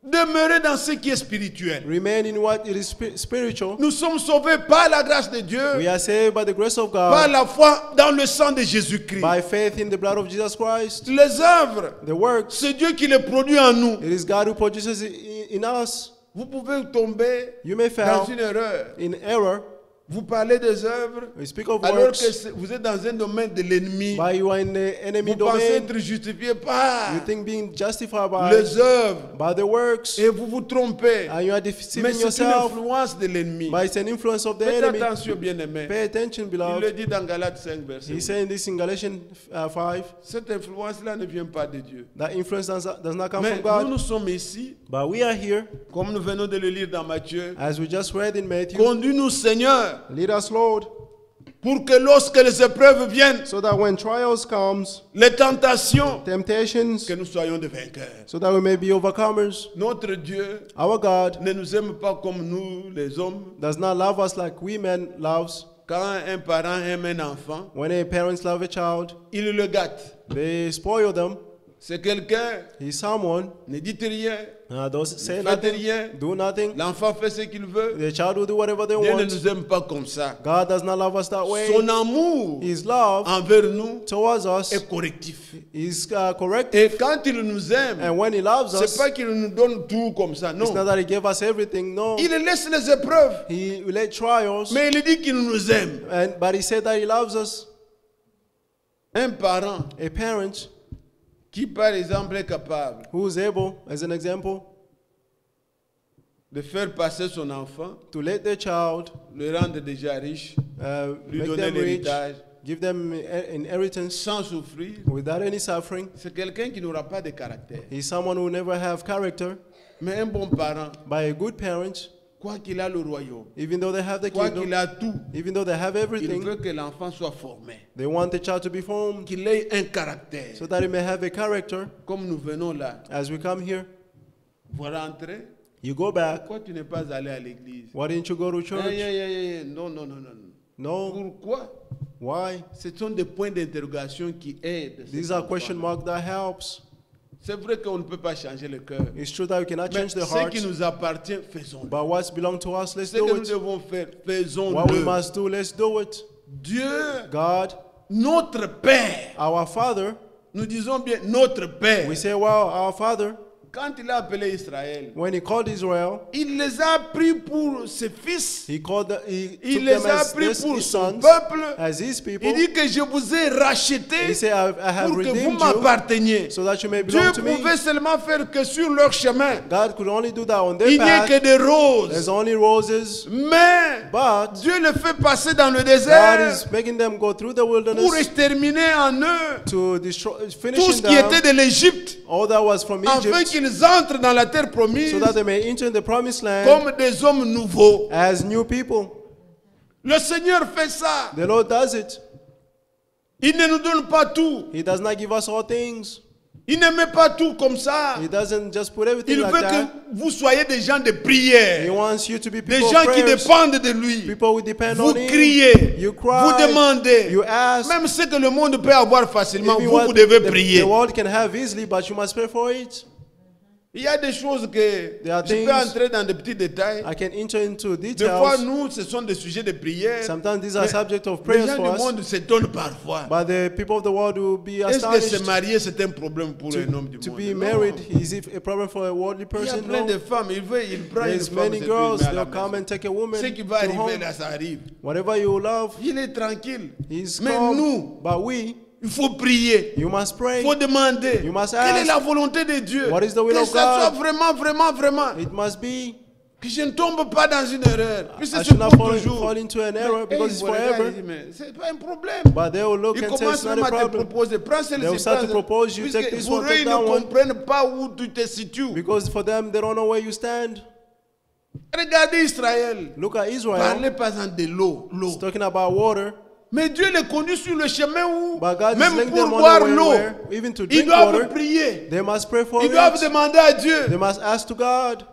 Demeurez dans ce qui est spirituel. Remain in what it is spiritual. Nous sommes sauvés par la grâce de Dieu, We are saved by the grace of par God, la foi dans le sang de Jésus-Christ. by faith in the blood of Jesus Christ. Les œuvres, The works, c'est Dieu qui les produit en nous. it is God who produces it in us. Vous pouvez tomber You may dans fail une erreur. in error. Vous parlez des œuvres We speak of alors works, que vous êtes dans un domaine de l'ennemi. but you are in the enemy Vous pensez domain. être justifié par You think being justified by les œuvres the works, et vous vous trompez. and you are Mais deceiving c'est une yourself. influence de l'ennemi. But it's an influence of the Faites enemy. attention, bien-aimés. Pay attention, Il le beloved. dit dans Galates 5, verset 8. He's saying this in Galatians 5. Cette influence-là ne vient pas de Dieu. That influence does not come Mais from nous God. sommes ici, But we are here, comme nous venons de le lire dans Matthieu. as we just read in Matthew. Conduis-nous, Seigneur, Lead us, Lord, pour que lorsque les épreuves viennent, so that when trials comes, les tentations, temptations, que nous soyons des vainqueurs. so that we may be overcomers. Notre Dieu Our God ne nous aime pas comme nous, les hommes. does not love us like we men loves. Quand un parent aime un enfant, When a parents love a child, il le gâte. they spoil them. C'est quelqu'un, He's someone. ne dites rien, Don't say Faites nothing. rien. Do nothing. l'enfant fait ce qu'il veut. The child will do whatever they Dieu ne want. nous aime pas comme ça. God does not love us that way. Son amour His love envers nous towards us est correctif. is correct. Et quand il nous aime, And when He loves c'est us, pas qu'il nous donne tout comme ça, it's not non. that He gave us everything. No. Il laisse les épreuves, He let trials, mais il dit qu'il nous aime. but He said that He loves us. Un parent A parent qui, par exemple, est capable who is able, as an example, de faire passer son enfant, to let their child le rendre déjà riche, lui make donner them rich, l'héritage, give them inheritance sans souffrir, without any suffering. c'est quelqu'un qui n'aura pas de caractère. He's someone who will never have character. Mais un bon parent, By a good parent, quoi qu'il a le royaume, even though they have the quoi qu'il kingdom, a tout, even though they have il everything, veut que l'enfant soit formé, they want the child to be formed qu'il ait un caractère. so that he may have a character. Comme nous venons là, As we come here, vous rentrez, you go back. pourquoi tu n'es pas allé à l'église? Why didn't you go to church? Non, non, non, non. No. Pourquoi? Why? Ce sont des points d'interrogation qui aident. These cet are enfant. question marks that helps. C'est vrai qu'on ne peut pas changer le cœur. It's true that we cannot Mais change the ce heart, qui nous appartient, faisons-le. but what's belong to us, let's Ce que do nous it. devons faire, What we faisons-le. must do, let's do it. Dieu, God, notre Père, our Father, nous disons bien notre Père. we say, well, our Father, Quand il a appelé Israël, when He called Israel, il les a pris pour ses fils. He took Il les them a as pris his pour son sons, peuple. as His people. Il dit que je vous ai racheté He said, I have pour que vous redeemed you m'apparteniez. so that you may Dieu belong to me. pouvait seulement faire que sur leur chemin, God could only do that on their il n'y a path. que des There's roses. only roses, Mais but Dieu les fait passer dans le God désert is making them go through the pour wilderness exterminer en eux to destroy, tout finish ce in qui était them de l'Égypte, all that was from afin Egypt, qu'ils entrent dans la terre promise so that they may enter the promised land comme des hommes nouveaux. as new people. Le Seigneur fait ça. The Lord does it. Il ne nous donne pas tout. He does not give us all things. Il ne met pas tout comme ça. He doesn't just put everything Il like veut que that. vous soyez des gens de He prière, wants you to be des people gens of qui prayers, dépendent de lui. people who depend Vous on Him. criez, You vous cry, demandez, you ask. même ce que le monde peut avoir facilement, Even vous, what vous devez the prier. world can have easily, but you must pray for it. Il y a des choses que There are je peux things- entrer dans des petits détails. I can enter into Des fois, details. nous, ce sont des sujets de prière. Sometimes these are Mais subject of les prayers gens for du us, monde s'étonnent parfois. but the people of the world will be Est-ce que astonished se marier, c'est un problème pour un homme du to monde? be Non. married. Is it a problem for a worldly Il y a person? plein No. de femmes. Il prend une There's femme, many c'est girls, tout, il met à la they'll come maison. and take a woman Ce qui va to arriver home. là, ça arrive. Whatever you love, Il est tranquille. he's Mais calm. nous, But we, il faut prier. you must Il pray. faut demander. You must Quelle est ask. la volonté de Dieu? What is the will Que of ça soit God? vraiment, vraiment, vraiment. It must be. Que je ne tombe pas dans une erreur. Puisque I c'est should not pour fall toujours. into an error Mais, because hey, it's vous regardez, forever. il dit, mais c'est pas un problème. But they will look Il and say commence it's not même a à te problem. proposer. Prends celle-ci. They'll start to propose you, take Puisque this pour one, eux, take ils that ne one. comprennent pas où tu te situes. Because for them, they don't know where you stand. Regardez Israël. Look at Israel. Parlez pas en de l'eau. It's talking about water. Mais Dieu les conduit sur le chemin où, But God is même leading pour them on boire the way l'eau, where, even to ils drink doivent water, prier. they must pray for Ils doivent it. demander à Dieu. They must ask to God.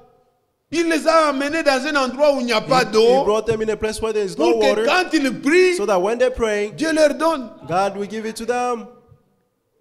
Il les a amenés dans un endroit où il n'y a pas He d'eau. brought them in a place where there is no Pour que water, quand ils prient, so that when they pray, Dieu leur donne. God will give it to them.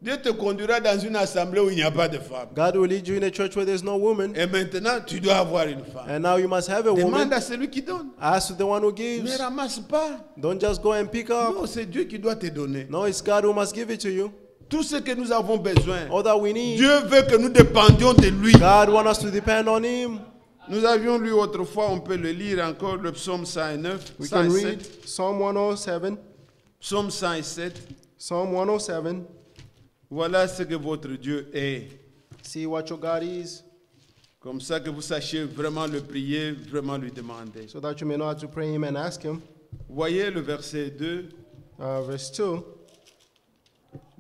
Dieu te conduira dans une assemblée où il n'y a pas de femmes. God will lead you in a church where there's no woman. Et maintenant, tu dois avoir une femme. And now you must have a Demande woman. à celui qui donne. Ask the one who Ne gives. ramasse pas. Don't just go and pick up. Non, c'est Dieu qui doit te donner. No, it's God who must give it to you. Tout ce que nous avons besoin, all that we need. Dieu veut que nous dépendions de lui. God wants us to depend on Him. Nous avions lu autrefois, on peut le lire encore, le psaume 109, We can 107, read Psalm 107. psaume 107. Psalm 107. Voilà ce que votre Dieu est. See what your God is, Comme ça que vous sachiez vraiment le prier, vraiment lui demander. so that you may know how to pray Him and ask Him. Voyez le verset 2. Verse 2.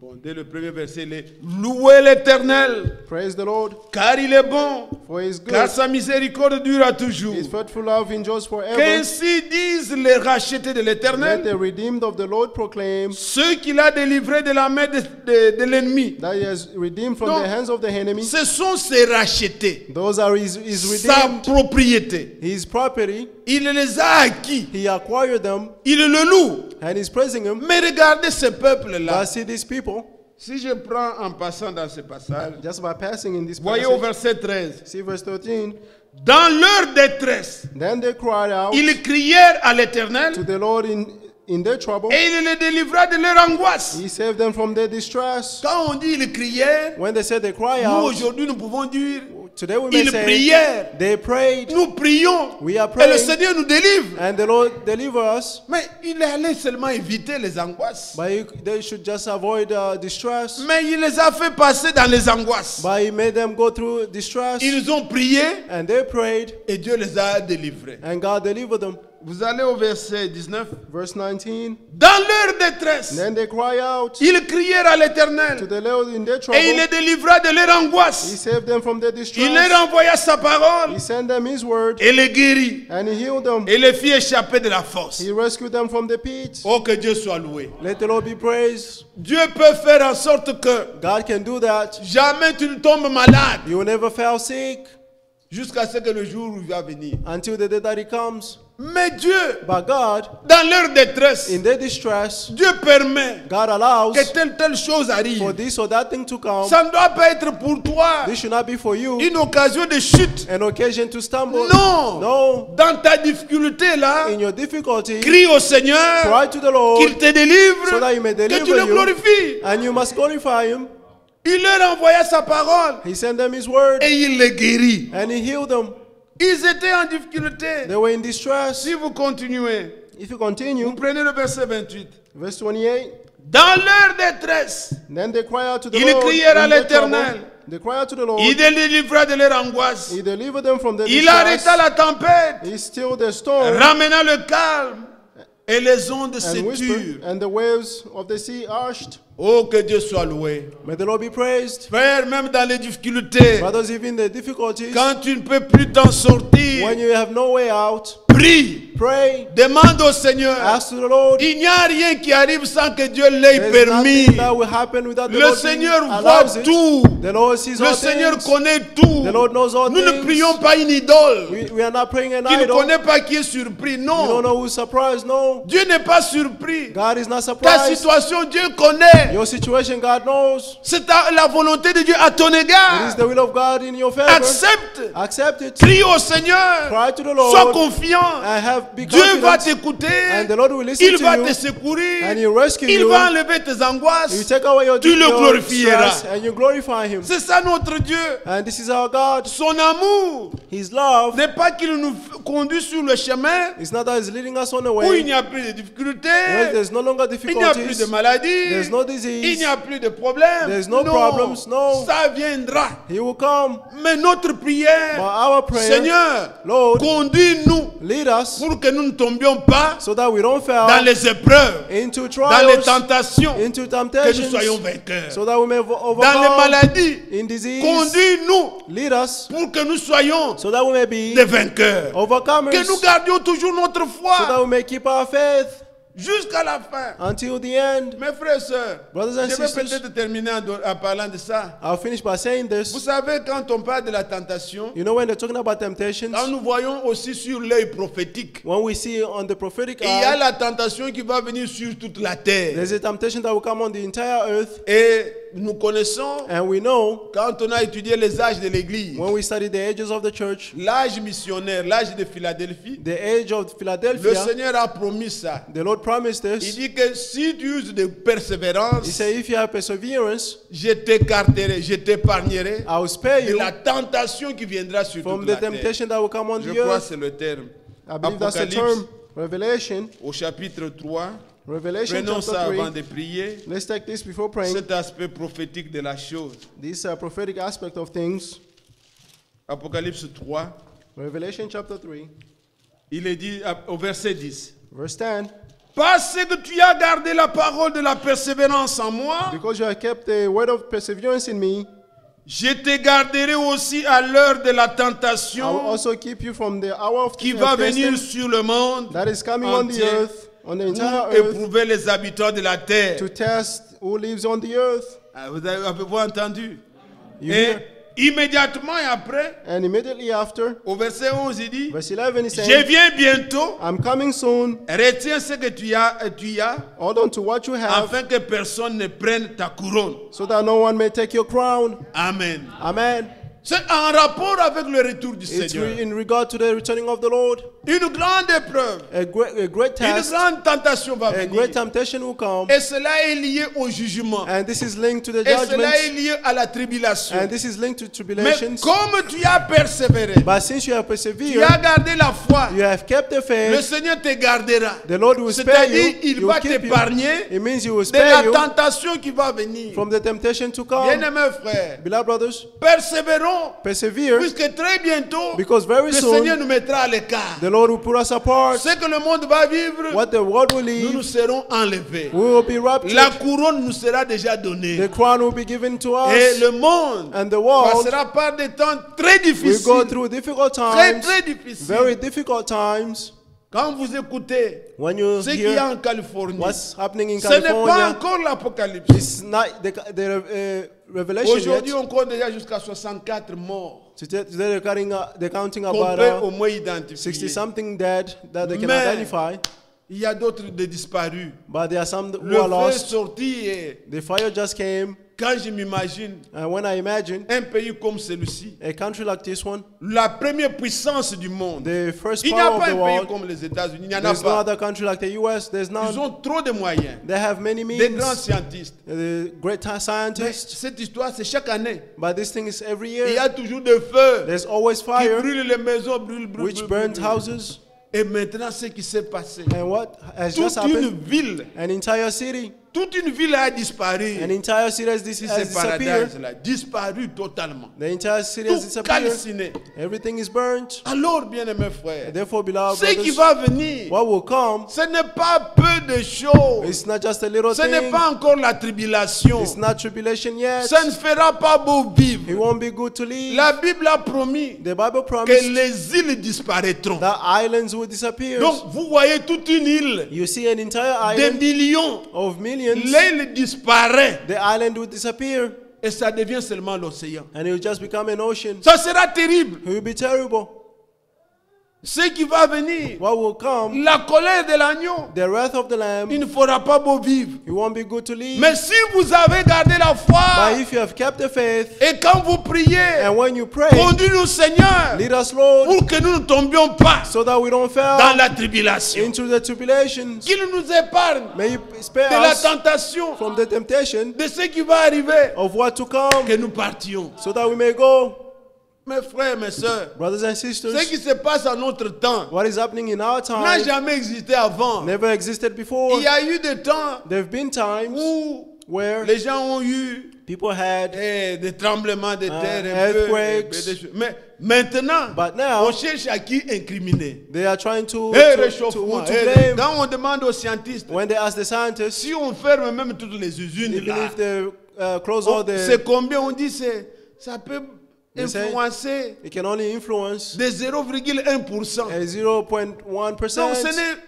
Bon, dès le premier verset, il est louez l'Éternel, Praise the Lord, car il est bon, for His good. car sa miséricorde dure à toujours. His faithful love endures forever. Qu'ainsi disent les rachetés de Let l'Éternel, the redeemed of the Lord proclaim ceux qu'il a délivrés de la main de l'ennemi. that He has redeemed from Donc, the hands of the enemy. Ce sont ses rachetés, Those are His sa redeemed, propriété. His property. Il les a acquis, He acquired them, il le loue. and He's praising Him. Mais regardez ce peuple-là. But see these people, Si je prends en passant dans ce passage, just by passing in this voyez au passage, verset 13. see verse 13, Dans leur détresse, then they cried out ils crièrent à l'Éternel to the Lord in their trouble. et il les délivra de leur angoisse. He saved them from their distress. Quand on dit ils crièrent, When they said they cry nous out, aujourd'hui nous pouvons dire today we may ils say prièrent, they prayed, nous prions we are et le praying, Seigneur nous délivre. and the Lord deliver us. Mais il allait seulement éviter les angoisses. But they should just avoid distress. Mais il les a fait passer dans les angoisses. But He made them go through distress, Ils ont prié and they prayed, et Dieu les a délivrés. and God delivered them. Vous allez au verset 19. Verse 19, Dans leur détresse, then they cry out ils crièrent à to l'Éternel the Lord in their et il trouble. les délivra de leur He angoisse. saved them from their Il leur distress. envoya sa parole He sent them His word, et les guérit and He healed them. et les fit échapper de la force. He rescued them from the pit. Oh, que Dieu soit loué. Let the Lord be praised. Dieu peut faire en sorte que God can do that. jamais tu ne tombes malade You will never fail sick jusqu'à ce que le jour où il va venir. until the day that He comes. Mais Dieu, But God, dans leur détresse, in their distress, Dieu permet God allows que telle chose for arrive. this or that thing to come. Ça ne doit pas être pour toi This should not be for you une occasion de chute. an occasion to stumble. Non. No. Dans ta difficulté là, In your difficulty, crie au Seigneur cry to the Lord qu'il te délivre, so that He may que tu deliver le you, glorifies. and you must glorify Him. Il leur envoya sa parole He sent them His word, et il les guérit. and He healed them. Ils étaient en difficulté. They were in distress. Si vous continuez, If you vous continue, prenez le verset 28. verse 28, Dans leur détresse, then they cry out to the Ils Lord crièrent à in their trouble. l'Éternel. They cry out to the Lord. il les délivra de leur angoisse. He delivered them from their Il distress. arrêta la tempête, He stilled the storm ramena le calme et les ondes and se whispered, turent. and the waves of the sea hushed. Oh, que Dieu soit loué. May the Lord be praised. Frère, même dans les difficultés, Brothers, even the difficulties, quand tu ne peux plus t'en sortir, when you have no way out, prie, pray, demande au Seigneur. ask to the Lord. Il n'y a rien qui arrive sans que Dieu l'ait There's permis. nothing that will happen without the Le Lord Seigneur being voit allows it. tout. The Lord sees Le all Seigneur things. connaît tout. The Lord knows all Nous ne things. prions pas une idole We are not praying an qui ne idol. connaît pas, qui est surpris. You don't Non. know who's surprised. No. Dieu n'est pas surpris. God is not Ta surprised. situation, Dieu connaît. Your situation, God knows. C'est la volonté de Dieu à ton It is égard. the will of God in your favor. Accepte. Accept it. Prie au Seigneur. Cry to the Sois Lord. confiant. And be Dieu va confident. t'écouter. And the Lord will listen Il to va you. te secourir. And He'll rescue Il you. va enlever tes You angoisses. take away your Tu le your glorifieras. stress and you glorify Him. C'est ça notre Dieu. And this is our God. Son amour His love n'est pas qu'il nous conduit sur le chemin is not that He's leading us on the où il way n'y a plus de difficultés, where there's no longer il n'y a plus de difficulties, maladies, there's no il disease, n'y a plus de problèmes. There's no Non, problems, no. ça viendra. He will come. Mais notre But prière, our prayer, Seigneur, Lord, conduis-nous lead us pour que nous ne tombions pas so that we don't dans fail les épreuves, into dans les trials, tentations, into que nous soyons temptations, vainqueurs. so that we may Dans les overcome maladies, in disease. conduis-nous Lead us pour que nous soyons so that we may be des vainqueurs. overcomers, Que nous gardions toujours notre so that foi we may keep our faith jusqu'à la fin. until the end. Mes frères et sœurs, Brothers and je vais sisters, peut-être terminer en parlant de ça. I'll finish by saying Vous this. savez, quand on parle de la tentation, You know, when they're talking about temptations, quand nous voyons aussi sur l'œil prophétique, when we see on the prophetic il y a eye, la tentation qui va venir sur toute la terre. there's a temptation that will come on the entire earth. Et nous connaissons, And we know quand on a étudié les âges de l'Église, when we study the ages of the church, l'âge missionnaire, l'âge de Philadelphie, the age of le Philadelphia, Seigneur a promis ça. the Lord promised Il this. dit que si tu uses de He persévérance, said, if you have perseverance, je t'écarterai, je t'épargnerai I will spare de you la tentation qui viendra sur from toute the la terre. temptation that will come on Je the crois que earth. c'est le terme. I believe that's the Apocalypse term. Revelation. au chapitre 3. Revelation Prenons chapter ça 3. avant de prier. Let's take this before praying. Cet aspect prophétique de la chose. This prophetic aspect of things. Apocalypse 3, Revelation chapter 3, il est dit au verset 10. verse 10. Parce que tu as gardé la parole de la persévérance en moi, Because you have kept the word of perseverance in me, je te garderai aussi à l'heure de la I will tentation also keep you from the hour of qui va venir testing sur le monde that is coming on the entier earth, on the entire pour earth, éprouver les habitants de la terre. to test who lives on the earth. Ah, avez-vous entendu? You Et hear? immédiatement après, And immediately after, au verset 11, il dit, verse 11 is je saying, viens bientôt, I'm coming soon. retiens ce que tu as, Hold on to what you have, afin que personne ne prenne ta couronne. so that no one may take your crown. Amen. Amen. C'est en rapport avec le retour du It's Seigneur. in regard to the returning of the Lord. Une grande épreuve, A great une test, grande tentation va a venir. great temptation will come. Et cela est lié au jugement. And this is linked to the Et cela est judgments. lié à la tribulation. And this is linked to Mais tribulations. comme tu as persévéré, But since you have tu as persevered, gardé la foi, you have kept the le faith, Seigneur te gardera. the Lord will spare C'est-à-dire, you. il He will va keep you. t'épargner It means He will de spare la you tentation qui va venir. from the temptation to come. Bien-aimés frères, Beloved brothers, persévérons, persevere, puisque très bientôt, because very le Seigneur soon nous mettra à l'écart. the Lord will put us apart. Ce que le monde va vivre, What the world will nous nous leave, serons enlevés. we will be raptured. La couronne nous sera déjà donnée. The crown will be given to Et us. le monde And the world passera par des temps très will go difficiles. through difficult Très, times, très difficiles. very difficult times. Quand vous écoutez When you ce qu'il y a hear en Californie, what's happening in ce n'est pas California, encore l'Apocalypse. it's not the revelation Aujourd'hui, yet. on compte déjà jusqu'à 64 morts Today they're counting qu'on about peut au moins identifier. 60 something dead that they can Mais identify, il y a d'autres de disparus. but there are some who Le are feu est lost. sorti et The fire just came, quand je m'imagine and when I imagine un pays comme celui-ci, a country like this one, la première puissance du monde, the first il n'y a power pas of the un pays world, comme les États-Unis, il n'y en a there's no pas. other country like the US, there's Ils none. ont trop de moyens, They have many des grands means, scientistes. the great Mais scientists, cette histoire, c'est chaque année. but this thing is every Il y year. a toujours des feux There's always qui fire, brûlent les maisons, brûlent. which burnt houses, Et maintenant, ce qui s'est passé, and what has toute just une happened, ville, an entire city, toute une ville a disparu. an entire city has Si has c'est disappeared. paradise-là, disparu totalement. The entire city has Tout disappeared. calciné. Everything is burnt. Alors, bien-aimés frères, Therefore, beloved ce qui brothers, va venir, what will come, ce n'est pas peu de choses. it's not just a little Ce n'est thing. pas encore la tribulation. It's not tribulation yet. Ça ne fera pas beau It vivre. won't be good to live. La Bible a promis The Bible que promised les îles disparaîtront. that islands will disappear. Donc, vous voyez toute une île You see an entire de island millions. of millions. L'île disparaît The island will disappear, et ça devient seulement l'océan. and it will just become an ocean. Ça sera terrible. It will be terrible. Ce qui va venir, What will come, la colère de l'agneau, the wrath of the Lamb, il ne fera pas beau vivre. it won't be good to live. Mais si vous avez gardé la But foi if you have kept the faith, et quand vous priez, and when you pray, conduis-nous Seigneur lead us, Lord, pour que nous ne tombions pas so that we don't dans fall la tribulation. into the tribulations. Qu'il nous épargne May you spare de la us tentation, from the temptation de ce qui va arriver, of what to come, que nous partions. so that we may go. Mes frères, mes sœurs, Brothers and ce sisters, qui se passe à notre temps what is happening in our n'a time jamais existé avant. never existed before. Il y a eu des temps There have been times où where les gens ont eu people had, des tremblements de terre, earthquakes. des choses. Mais maintenant, but now on cherche à qui incriminer. they are trying to Réchauffement. blame. Quand on demande aux scientistes, When they ask the scientists, si on ferme même toutes les usines, even là, if they close all c'est the, combien on dit ça peut They say influencer it can only influence de 0,1%. a 0.1%. Donc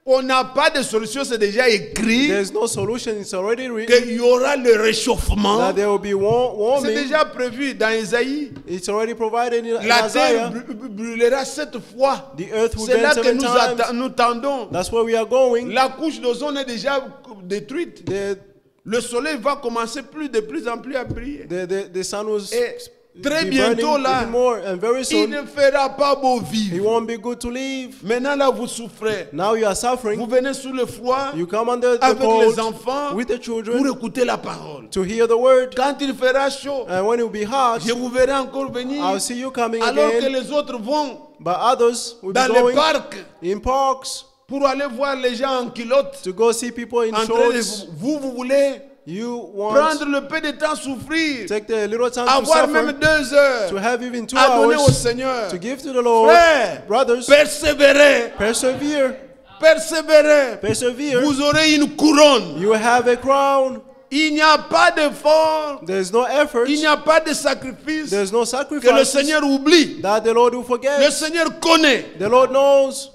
on n'a pas de solution, c'est déjà écrit There's no solution. It's already written qu'il y aura le réchauffement. that there will be C'est warming. déjà prévu dans Isaïe. It's already provided in La Isaiah. terre brûlera 7 fois. The earth will C'est là burn que 7 times. nous tendons. That's where we are going. La couche d'ozone est déjà détruite. The le soleil va commencer de plus en plus à briller. The sun will Et très be bientôt burning là, even more, and very il soon ne fera pas beau it vivre. won't be good to live. Maintenant là, vous souffrez. Now you are Vous suffering. venez sous le froid You come under the avec les cold enfants with the pour children écouter la parole. to hear the word. Quand il fera chaud, And when it will be hot, je vous verrai encore venir. I'll see you coming Alors que again. les autres vont But others will be dans les going parcs in parks pour aller voir les gens en culotte. to go see people in En train de shorts. vous voulez You want prendre le peu de temps souffrir, take the little time to avoir même suffer, 2 heures to have even 2 à donner au hours Seigneur. to give to the Lord. Frères, Brothers, persévérez, persevere, persévérez. persevere. Vous aurez une couronne. You will have a crown. Il n'y a pas d'effort, There's no effort. il n'y a pas de sacrifice There's no que le sacrifice Seigneur oublie. that the Lord will Le forget. Seigneur connaît The Lord knows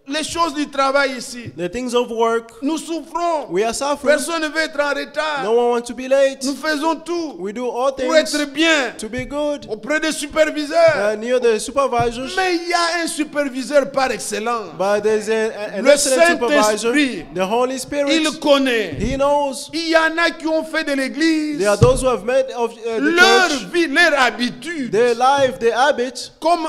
les choses du travail ici. the things of work. Nous souffrons. We are suffering. Personne ne veut être en retard. No one wants to be late. Nous faisons tout We do all pour things être bien to be good. auprès des superviseurs. Near the supervisors. Mais il y a un superviseur par excellence. But there's an Le excellent supervisor, Saint-Esprit. the Holy Spirit. Il connaît. He knows. Il y en a qui ont fait de l'église There are those who have made of the leur church vie, leur habitude. their life, their habit, Comme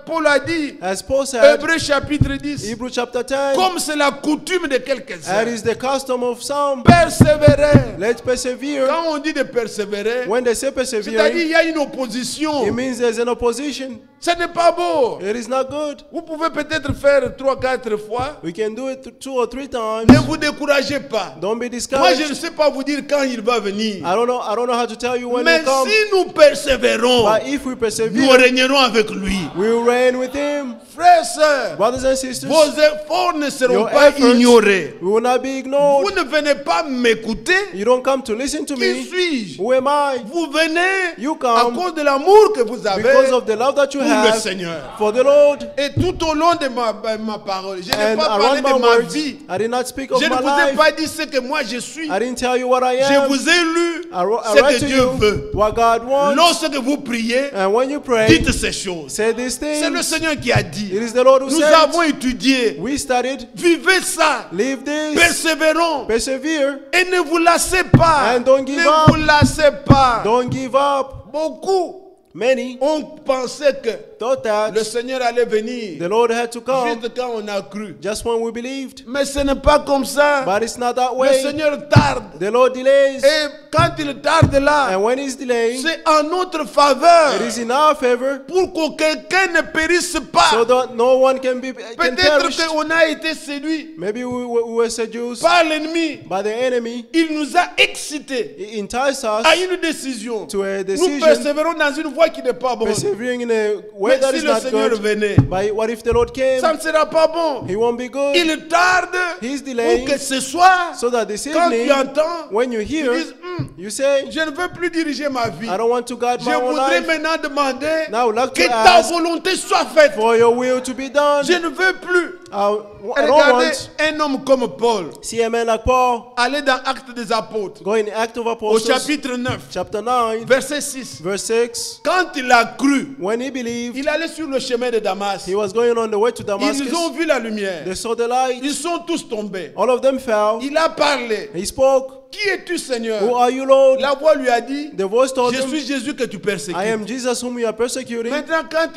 Paul a dit, as Paul said, Hébreux chapitre 10. Hebrews chapter 10. Comme c'est la coutume de That quelques-uns. is the custom of some. Persévérer. Let's persevere. Quand on dit de persévérer, When they say c'est-à-dire persevering, il y a une opposition. it means there's an opposition. Ce n'est pas beau. It is not good. Vous pouvez peut-être faire 3-4 fois. We can do it 2 or 3 times. Ne vous découragez pas. Don't be Moi, je discouraged. ne sais pas vous dire quand il va venir. I don't know how to tell you when Mais he comes. si nous persévérons, But if we nous persevere, régnerons avec lui. we will reign with him. Frères, sœurs, Brothers and sisters, vos efforts ne seront your pas efforts ignorés. will not be Vous ignored. ne venez pas m'écouter. You don't come to listen to Qui me. suis-je? Who am I? Vous venez You à come cause de l'amour que vous avez because of the love that you pour le have Seigneur. for the Lord. Et tout au long de ma parole, je n'ai And pas parlé around my de ma words, vie. I did not speak of Je ne my vous ai life. pas dit ce que moi je suis. I didn't tell you what I Je am. vous ai lu I ce write que to Dieu you veut. what God wants. Lorsque vous priez, And when you pray, dites ces choses. say these C'est le things. Seigneur qui a dit. It is the Lord who Nous said avons it. étudié. We studied. Vivez ça. Live this. Persévérons. Persevere. Et ne vous lassez pas. And don't give ne up. vous lassez pas. Don't give up. Beaucoup Many ont pensé que thought that le Seigneur allait venir. the Lord had to come Juste quand on a cru. just when we believed. Mais ce n'est pas comme ça. But it's not that Le way. Seigneur tarde. The Lord delays. Et quand il tarde là, And when he's delaying, c'est en notre faveur. it is in our favor Pour que quelqu'un ne périsse pas. so that no one can Peut-être perish. qu'on a été séduit Maybe we were seduced par l'ennemi. by the enemy. Il nous a excités It enticed us à une décision. to a Nous decision, persévérons dans une voie qui n'est pas bonne. persevering in a way Mais that si is le not Seigneur good. venait, But what if the Lord came? ça ne sera pas bon. He won't be good. Il tarde He's pour delaying que ce soir, so that this quand tu evening, entends, when you tu hear, dises, you say, je ne veux plus diriger ma vie. I don't want to guide Je my own voudrais life. maintenant demander Now I would like que to ta ask volonté soit faite. for your will to be done. Je ne veux plus. I don't Regardez want un homme comme Paul see a man like Paul aller dans Actes des Apôtres go in Act of au Apostles chapitre 9, chapter 9 verset 6. verse 6. Quand il a cru, When he believed, il allait sur le chemin de Damas. he was going on the way to Ils ont Damascus. vu la lumière. They saw the light. Ils sont tous tombés. All of them fell. Il a parlé. He spoke. Qui es-tu, Seigneur? Who are you, Lord? La voix lui a dit, The voice told je him, suis Jésus que tu persécutes. I am Jesus whom you are persecuting. Maintenant, quand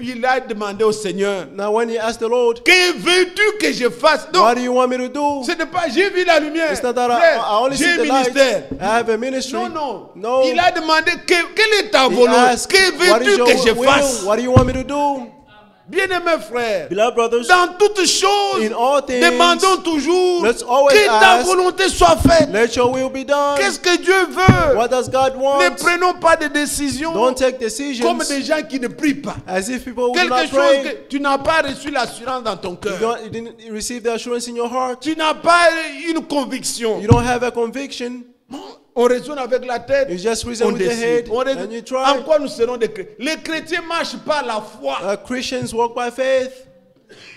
il a demandé au Seigneur, Now when he asked the Lord, que veux-tu que je fasse? what Donc, do you want me to do? ce n'est pas j'ai vu la lumière. It's not that Frère, I only j'ai see un the light. ministère. I have a ministry. Non, non. No. Il a demandé quelle est ta He volonté? asked, Que what is veux-tu your que je will? fasse? What do you want me to do? Bien-aimés frères, Beloved brothers, dans toutes choses, in all things, demandons toujours let's always que ta ask, volonté soit faite. let your will be done. Qu'est-ce que Dieu veut? What does God Ne want? prenons pas de décisions Don't take comme decisions des gens qui ne prient pas. as if people will Quelque not chose pray. que tu n'as pas reçu l'assurance dans ton cœur. You didn't receive the assurance in your heart. Tu n'as pas une conviction. You don't have a conviction. On raisonne avec la tête. You just reason On with the décide. head On raisonne. and you try. En quoi nous serons des chrétiens? Les chrétiens marchent par la foi. Christians walk by faith.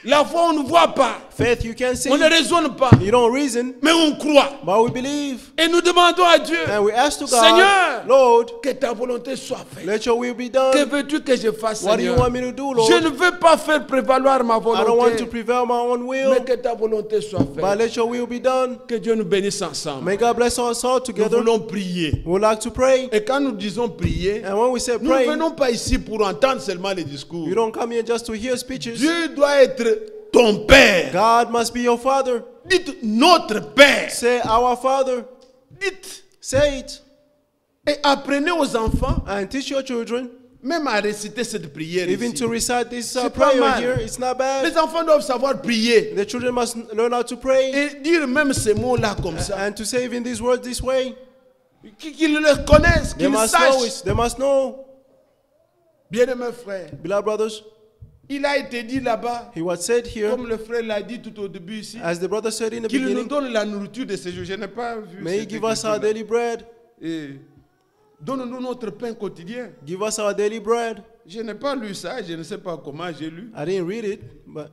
La foi, on ne voit pas. Faith you can't see. On ne raisonne pas. You don't reason, Mais on croit. but we believe. Et nous demandons à Dieu, And we ask to God, Seigneur, Lord, que ta volonté soit faite. let your will be Que done. veux-tu que je fasse, What do you Seigneur? want me to do, Lord? Je ne veux pas faire prévaloir ma I don't want to volonté, prevail my own mais will, que ta volonté soit but faite. let your will be done. Que Dieu nous bénisse ensemble. May God bless us all Nous together. voulons prier. We would like to pray. Et quand nous disons prier, And when we say nous ne pray, venons pas ici pour entendre seulement les discours. you don't come here just to hear speeches. Dieu doit être ton Père. God must be your Father. Dites notre Père. Say our Father. Dites. Say it. Et apprenez aux enfants, And teach your children, même à réciter cette prière even ici. to recite this C'est pas prayer mal. here. It's not bad. Les enfants doivent savoir prier. The children must learn how to pray Et dire même ces mots-là comme ça. and to say even these words this way. Qu'ils le connaissent, They qu'ils must know sachent. it. They must know. Bien-aimés frères, Beloved brothers, il a été dit là-bas, he was said here, comme le frère l'a dit tout au début ici, as the brother said in the qu'il nous beginning, donne la nourriture de ces jours. Je n'ai pas vu may he cette give us our écriture-là. daily bread. Et donne-nous notre pain quotidien. Give us our daily bread. Je n'ai pas lu ça, je ne sais pas comment j'ai lu. I didn't read it, but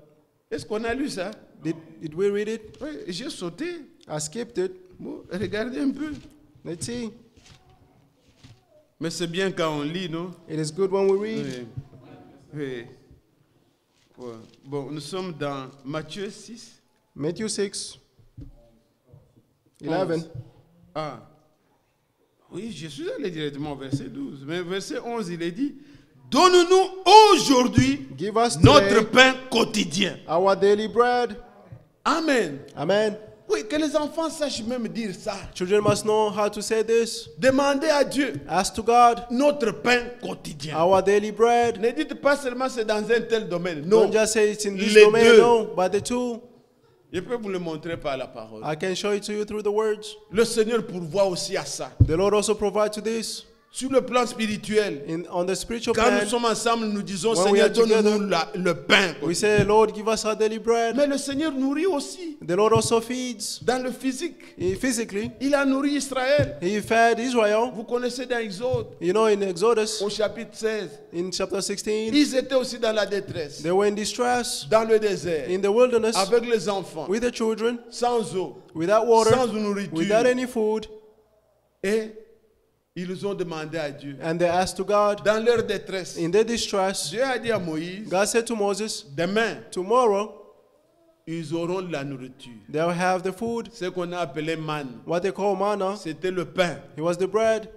Est-ce qu'on a lu ça? did we read it? Oui, j'ai sauté. I skipped it. Bon, regardez un peu. Let's see. Mais c'est bien quand on lit, non? It is good when we read. Oui. Oui. Ouais. Bon, nous sommes dans Matthieu 6. Matthew 6, 11. Ah. Oui, je suis allé directement au verset 12. Mais verset 11, il est dit, donne-nous aujourd'hui Give us notre today pain quotidien. our daily bread. Amen. Amen. Oui, que les enfants sachent même dire ça. Children must know how to say this. Demandez à Dieu Ask to God notre pain quotidien. our daily bread. Ne dites pas seulement c'est dans un tel domaine. Non. Don't just say it's in this Les domain, deux. no, but the two. Je peux vous le montrer par la parole. I can show it to you through the words. Le Seigneur pourvoit aussi à ça. The Lord also provides to this. Sur le plan spirituel, On the spiritual quand nous plan, sommes ensemble, nous disons, When we Seigneur, are together, donne-nous le pain. we say, Lord, give us our daily bread. Mais le Seigneur nourrit aussi. The Lord also feeds. Dans le physique, Physically, il a nourri Israël. He fed Israel. Vous connaissez dans Exode, You know, in Exodus, au chapitre 16, in chapter 16, ils étaient aussi dans la détresse, they were in distress dans le désert, in the wilderness avec les enfants, with the children, sans eau, without water, sans nourriture. without any food, Et ils ont demandé à Dieu. and they asked to God Dans leur détresse, in their distress. Dieu a dit à Moïse, God said to Moses, demain, tomorrow ils auront de la nourriture. they'll have the food, Ce qu'on a appelé manne, what they call manna. c'était le pain. It was the bread.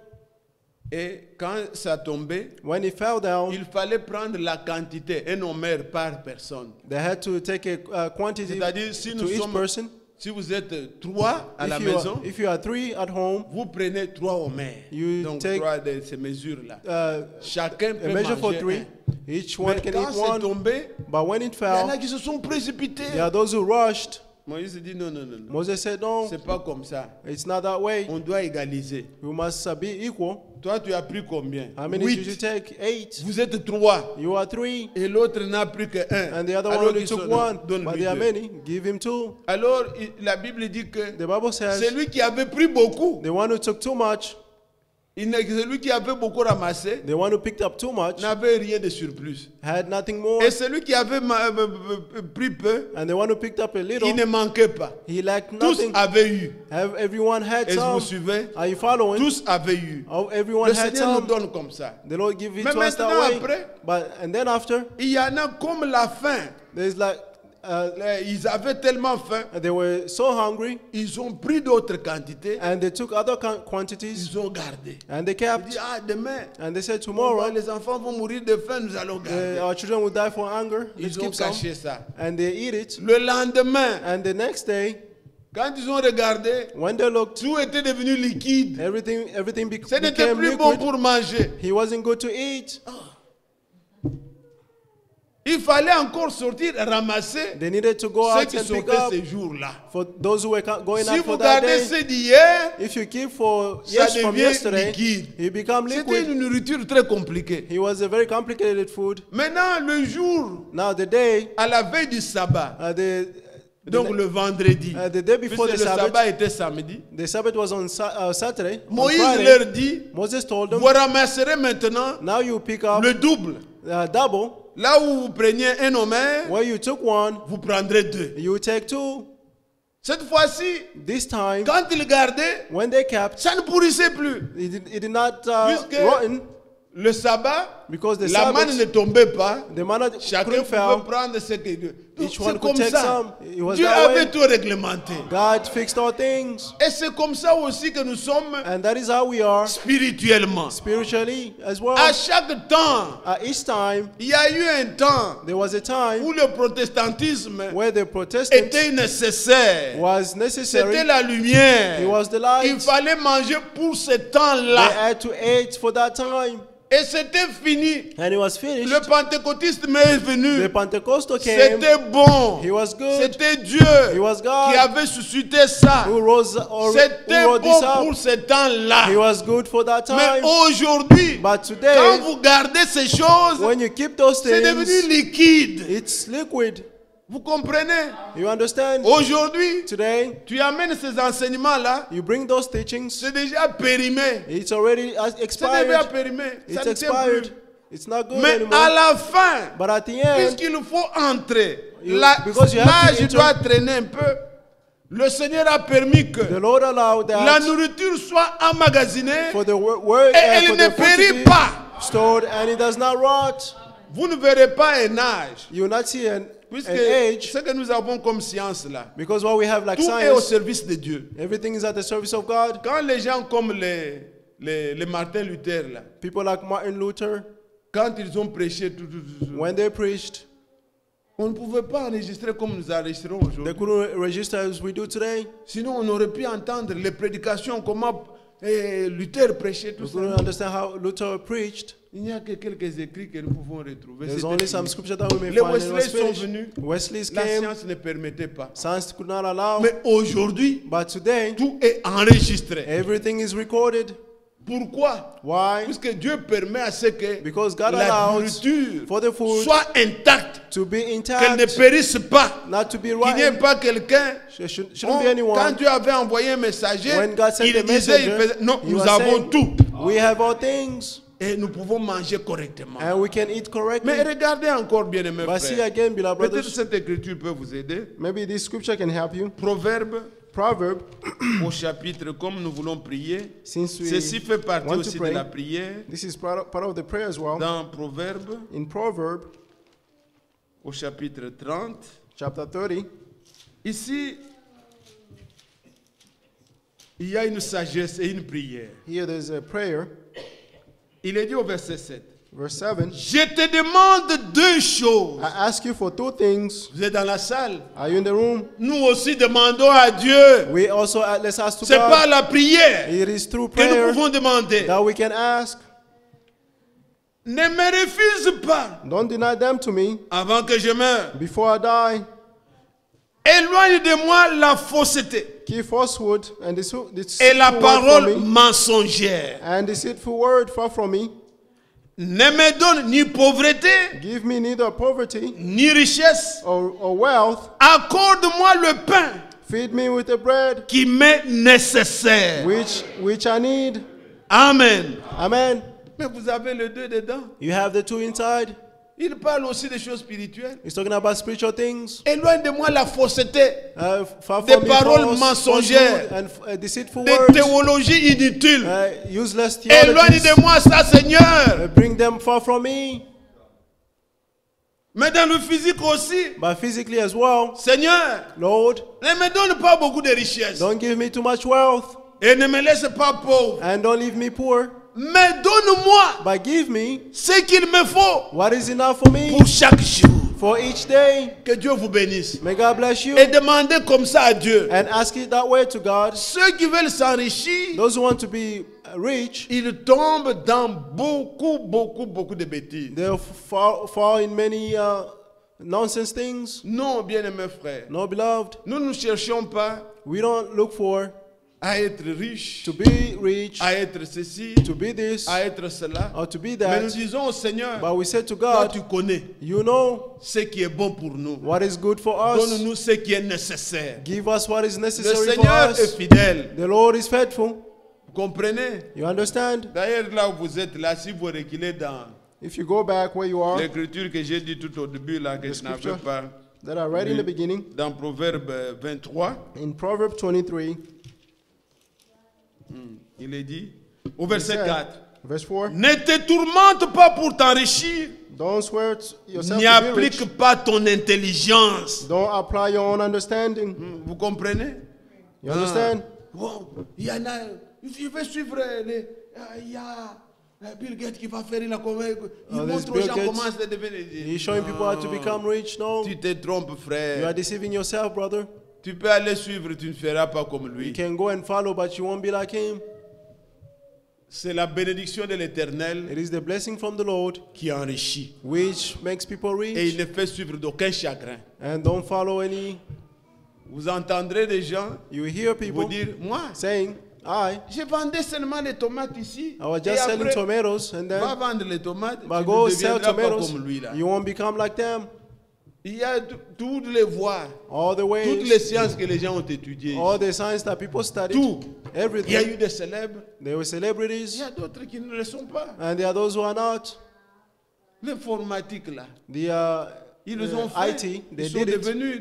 Et quand ça tombait, When it fell down, il fallait prendre la quantité, un homère par personne. they had to take a quantity C'est-à-dire, si to nous each sommes, person. si vous êtes 3 à la maison, If you are 3 at home, vous prenez 3 homères. You Donc take, 3 de ces mesures-là. a Chacun peut measure for manger 3. un. Each one Mais can quand eat c'est one. tombé, But when it il y en a fell, qui se sont précipités. there are those who rushed. Moïse dit non, non, non, non. Moses said, no, C'est pas comme ça. it's not that way. On doit égaliser. We must be equal. Toi, tu as pris combien? How many did you 8. take? 8. Vous êtes 3. You are 3. Et l'autre n'a pris que 1. And the other one Alors, only ils took sont- 1. donne-lui But there are 2. many. Give him 2. Alors, la Bible dit que The Bible says, celui qui avait pris beaucoup, the one who took too much, celui qui avait beaucoup ramassé, the one who picked up too much, n'avait rien de surplus. had nothing more. Et celui qui avait pris peu, And the one who picked up a little, il ne manquait pas. he lacked Tous nothing. avaient eu. Everyone had Est-ce que vous some. suivez? Are you following? Tous avaient eu. Everyone Le had Seigneur nous some. donne comme ça. The Lord give it Mais to us that maintenant, way. après, And then after, il y en a comme la faim. there's like, Ils avaient tellement faim, they were so hungry, ils ont pris d'autres quantités, and they took other quantities, ils ont gardé. and they Ils kept. disent, ah, demain, And they said, tomorrow, les enfants vont mourir de faim, nous allons garder. our children will die for hunger. Let's Ils ont keep some. caché ça. And they eat it. Le lendemain, And the next day, quand ils ont regardé, when they looked, tout était devenu liquide. everything Ce n'était became plus bon liquid. pour manger. He wasn't good to eat. Il fallait encore sortir, ramasser They needed to go ceux out qui and pick sortaient up ces jours-là. for those who were going Si out vous for that gardez day. ceux d'hier, If you keep for ça from devient yesterday, liquide. he become C'était liquid. une nourriture très compliquée. He was a very complicated food. Maintenant, le jour, Now the day, à la veille du sabbat, donc le vendredi, the day before puisque the le Sabbath, sabbat était samedi, the Sabbath was on Saturday. On Moïse Friday, leur dit, Moses told them, vous ramasserez maintenant now you pick up le double. double là où vous preniez un omer, where you took one, vous prendrez deux. you take two. Cette fois-ci, This time, quand ils gardaient, when they kept, ça ne pourrissait plus. it did not Puisque rotten, le sabbat, because the la manne Sabbath, ne tombait pas. the manna Chacun couldn't pouvait fail. prendre ce qu'il veut. Donc, Each one c'est could comme take ça. some. It was Dieu that way. avait tout réglementé. God fixed all things. Et c'est comme ça aussi que nous sommes And that is how we are spirituellement. spiritually as well. À chaque temps, At each time, il y a eu un temps there was a time où le protestantisme where the Protestant était nécessaire. was C'était necessary. la lumière. It was the Il light. fallait manger pour ce They temps-là. had to eat for that time. Et c'était fini. And it was finished. Le pentecôtisme est The venu. Pentecostal came. C'était bon. He was good. C'était Dieu He was God. qui avait suscité ça. Who C'était wrote bon this up. pour ce temps-là. He was good for that Mais time. aujourd'hui, But quand today, vous gardez ces choses, when you keep those c'est devenu things, liquide. it's liquid. Vous comprenez? You understand? Aujourd'hui, Today, tu amènes ces enseignements-là, you bring those teachings. c'est déjà périmé. It's already C'est déjà expired. périmé. Ça It's ne tient plus. expired. It's not good Mais anymore. à la fin, But at the end, puisqu'il faut entrer, because you have là to je dois traîner un peu. Le Seigneur a permis que the Lord allowed la that nourriture soit emmagasinée for the word et elle for ne the food to périt be pas. stored and it does not rot. Vous ne verrez pas un âge, You will not see an puisque age, ce que nous avons comme science là, because what we have like tout est au science, service de Dieu. everything is at the service of God. Quand les gens comme les Martin Luther là, People like Martin Luther, quand ils ont prêché, when they preached, on ne pouvait pas enregistrer comme nous enregistrons they aujourd'hui. couldn't register as we do today. Sinon, on aurait pu entendre les prédications, comment Luther prêchait, tout We ça. couldn't understand how Luther preached. Il n'y a que quelques écrits que nous pouvons retrouver. There's C'était only fini. some scripture that we may Les find and it was Wesley sont finished. venus. Wesley's La came, science ne permettait pas. science could not allow. Mais aujourd'hui, But today, tout est enregistré. everything is recorded. Pourquoi? Why? Puisque Dieu permet à ce que Because God la allows nourriture for the food soit intacte, to be qu'elle ne intact, périsse pas, not to be qu'il n'y ait rotten. pas quelqu'un. Shouldn't Oh, be quand anyone. Dieu avait envoyé un messager, When God sent il the disait, il messenger, faisait, non, he nous was avons saying, tout. We have all things Et nous pouvons manger correctement. and we can eat correctly. Mais regardez encore bien, mes But see frères. again, beloved Peut-être brothers, cette écriture peut vous aider. Maybe this scripture can help you. Proverbe Proverb, au chapitre, comme nous voulons prier. since we Ceci fait partie want to aussi de pray. la prière. this is part of the prayer as well. Dans Proverbe In Proverb au chapitre 30. chapter 30, Ici, il y a une sagesse et une prière. here there's a prayer. Il est dit au verset 7. Verse 7. Je te demande deux choses. I ask you for two things. Vous êtes dans la salle. Are you in the room? Nous aussi demandons à Dieu. we also let's ask to C'est God. par la prière It is through que nous prayer pouvons demander. that we can ask. Ne me refuse pas Don't deny them to me avant que je meure. before I die. Éloigne de moi la fausseté Keep falsehood and et la deceitful word parole from me, mensongère. and deceitful word far from me. Ne me donne ni pauvreté, Give me neither poverty ni richesse. or wealth. Accorde-moi le pain Feed me with the bread qui m'est nécessaire. which I need. Amen. Amen. Mais vous avez le deux dedans. You have the two inside. Il parle aussi des choses spirituelles. He's talking about spiritual things. Éloigne de moi la fausseté, Far Des from me paroles false- mensongères. falsehood and deceitful des words. théologies inutiles. Useless Éloigne theologies. de moi ça, Seigneur. Bring them far from me. Mais dans le physique aussi, But physically as well. Seigneur, Lord, ne me donne pas beaucoup de richesses. don't give me too much wealth. Et ne me laisse pas pauvre. And don't leave me poor. Mais donne-moi But give me ce qu'il me faut what is enough for me pour chaque jour. for each day. Que Dieu vous bénisse. May God bless you. Et demandez comme ça à Dieu. And ask it that way to God. Ceux qui veulent s'enrichir, Those who want to be rich, ils tombent dans beaucoup de bêtises. they fall in many nonsense things. Non, bien-aimés frères. No, beloved, Nous ne cherchons pas we don't look for à être riches, to be rich, à être ceci, to be this, à être cela. or to be Mais nous that. disons au Seigneur, But we say to toi God, tu connais you know ce qui est bon pour nous. what is good for us. Donne-nous ce qui est nécessaire. Give us what is Le necessary for Seigneur est us. fidèle. The Lord is faithful. Vous comprenez? You understand? D'ailleurs, là où vous êtes, là, si vous reculez dans If you go back where you are, l'écriture que j'ai dit tout au début, là, que The je n'avais scripture pas, that I read in the beginning, dans Proverbe 23, in Proverbs 23, il est dit, au verset said, 4, verse 4, ne te tourmente pas pour t'enrichir, don't swear to yourself n'y to be rich. applique pas ton intelligence. Don't apply your own understanding. Vous comprenez? You understand? Bon, il y en a, je vais suivre il y a Bill Gates qui va faire il there's montre aux Bill gens Gates. comment se devenir. He's showing people how to become rich. No, Tu te trompes, you frère. are deceiving yourself, brother. Tu peux aller suivre, tu ne feras pas comme You lui. can go and follow, but you won't be like him. C'est la bénédiction de l'Éternel It is the blessing from the Lord qui enrichit. which makes people Et il rich, ne fait suivre d'aucun chagrin. and don't follow any. Vous entendrez des gens You hear vous people dire, moi, saying, "I je vendais seulement les tomates ici. was Et just selling après, tomatoes, and va then vendre les tomates, tu but ne go sell deviendras pas tomatoes. comme lui là. You won't become like them." Il y a toutes les voies, All the toutes les ways, sciences que les gens ont étudiées. all the science that people studied, Tout. Il y a everything. eu des célèbres, There were il celebrities, y a d'autres qui ne le sont pas. and there are those who are not. L'informatique là, The ils le ont fait. IT, Ils they sont did it. devenus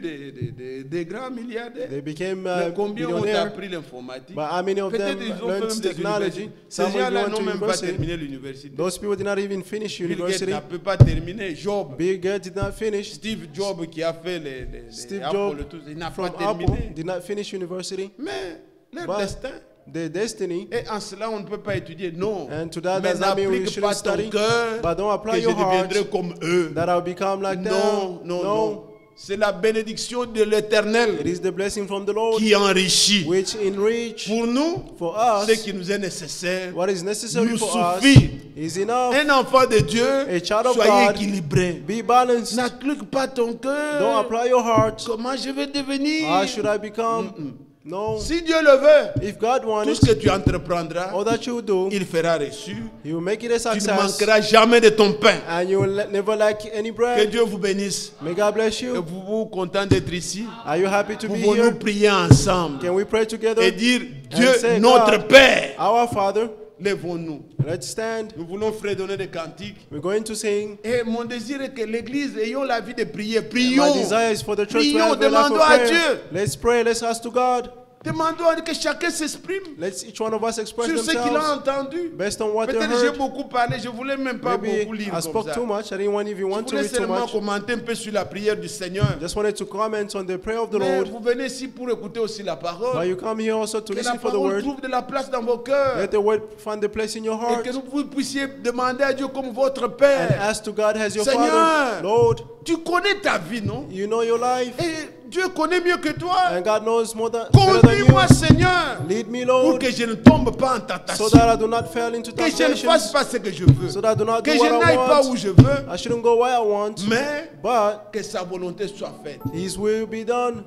des grands milliardaires. They became Mais combien ont millionaires. appris l'informatique? But how many of Peut-être them ils ont learned fait même des technology? universités. Ces Some gens-là went n'ont to même pas university. terminé l'université. Those people did not even finish Bill Gates university. ne peut pas terminer. Job, Bill Gates did not finish. Steve Jobs qui a fait les Steve Apple Jobs et tout, il n'a pas from Apple terminé. did not finish university. Mais leur But destin, their destiny, et en cela on ne peut pas étudier. Non. and to that Mais does not mean we n'applique shouldn't pas ton study, cœur but don't apply que je your heart deviendrai comme eux. that I'll become like Non, them. non, non. C'est la bénédiction de l'Éternel It is the blessing from the Lord qui enrichit. which enrich Pour nous, for ce us. qui nous est nécessaire, What is necessary nous for suffit. us is enough. Un enfant de Dieu, A child of soyez God, équilibré. be balanced. N'applique pas ton Don't cœur. apply your heart. Comment je vais devenir? How should I become? No. Si Dieu le veut, If God tout wants ce que it, tu entreprendras, all that you do, il fera reçu. He will make it a Tu ne success, manqueras jamais de ton pain. and you will never lack any Que bread. Dieu vous bénisse. May God bless Et you. vous content d'être ici? Are you happy to be Pouvons-nous here? prier ensemble Can we pray together? et dire, Dieu, say, notre God, Père, Our Father, lèvons-nous. let's stand. Nous voulons fredonner des cantiques. We're going to sing. Et mon désir est que l'Église ayons la vie de prier. My Prions. desire is for the church to Prions, have a life of demandons à prayer. Dieu. Let's pray. Let's ask to God. Demandons que chacun s'exprime Let's each one of us express sur ce qu'il a themselves entendu. based on what they Peut-être j'ai heard. beaucoup parlé, je voulais même pas beaucoup Maybe lire I comme spoke ça. too much. I didn't want even Je want to voulais read too seulement much. commenter un peu sur la prière du Seigneur. Just wanted to comment on the prayer of the Mais Lord. vous venez ici pour écouter aussi la But parole. you come here also to Que la listen for the parole word. trouve de la place dans vos cœurs. Let the word find the place in your Et heart. que vous puissiez demander à Dieu comme votre And Père. ask to God as your Seigneur, Father. Lord, tu connais ta vie, non? you know your life. Et Dieu connaît mieux que toi. And God knows more than, better than you. Conduis-moi, Seigneur, Lead me, pour Lord, que je ne tombe pas en so tentation. that I do not fall into Que je ne fasse temptations. pas ce que je veux. So that I do not Que do je what n'aille I pas où want. je veux. I shouldn't go where I want. Mais But que sa volonté soit faite. His will be done.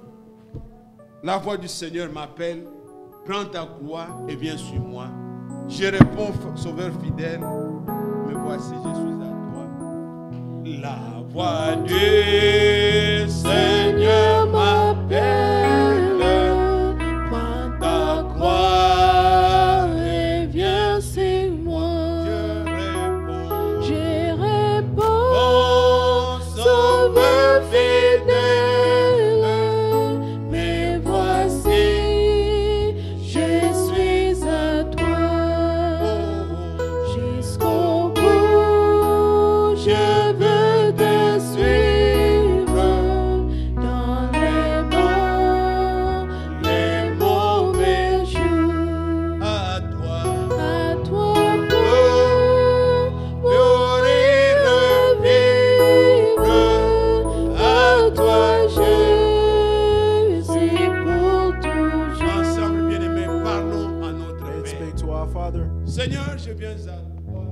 La voix du Seigneur m'appelle. Prends ta croix et viens sur moi. Je réponds, Sauveur fidèle. Me voici, je suis à toi. La voix du Seigneur m'appelle. Prends ta croix et viens sur moi. Je réponds, Je réponds, oh, Sauveur fidèle, me voici, je suis à toi. Jusqu'au bout, je veux te suivre dans les mauvais jours. à toi. À toi pour mourir, revivre. À toi Jésus pour toujours. Ensemble, bien-aimés, parlons à notre Let's Père. speak to our Father. Seigneur, je viens à toi.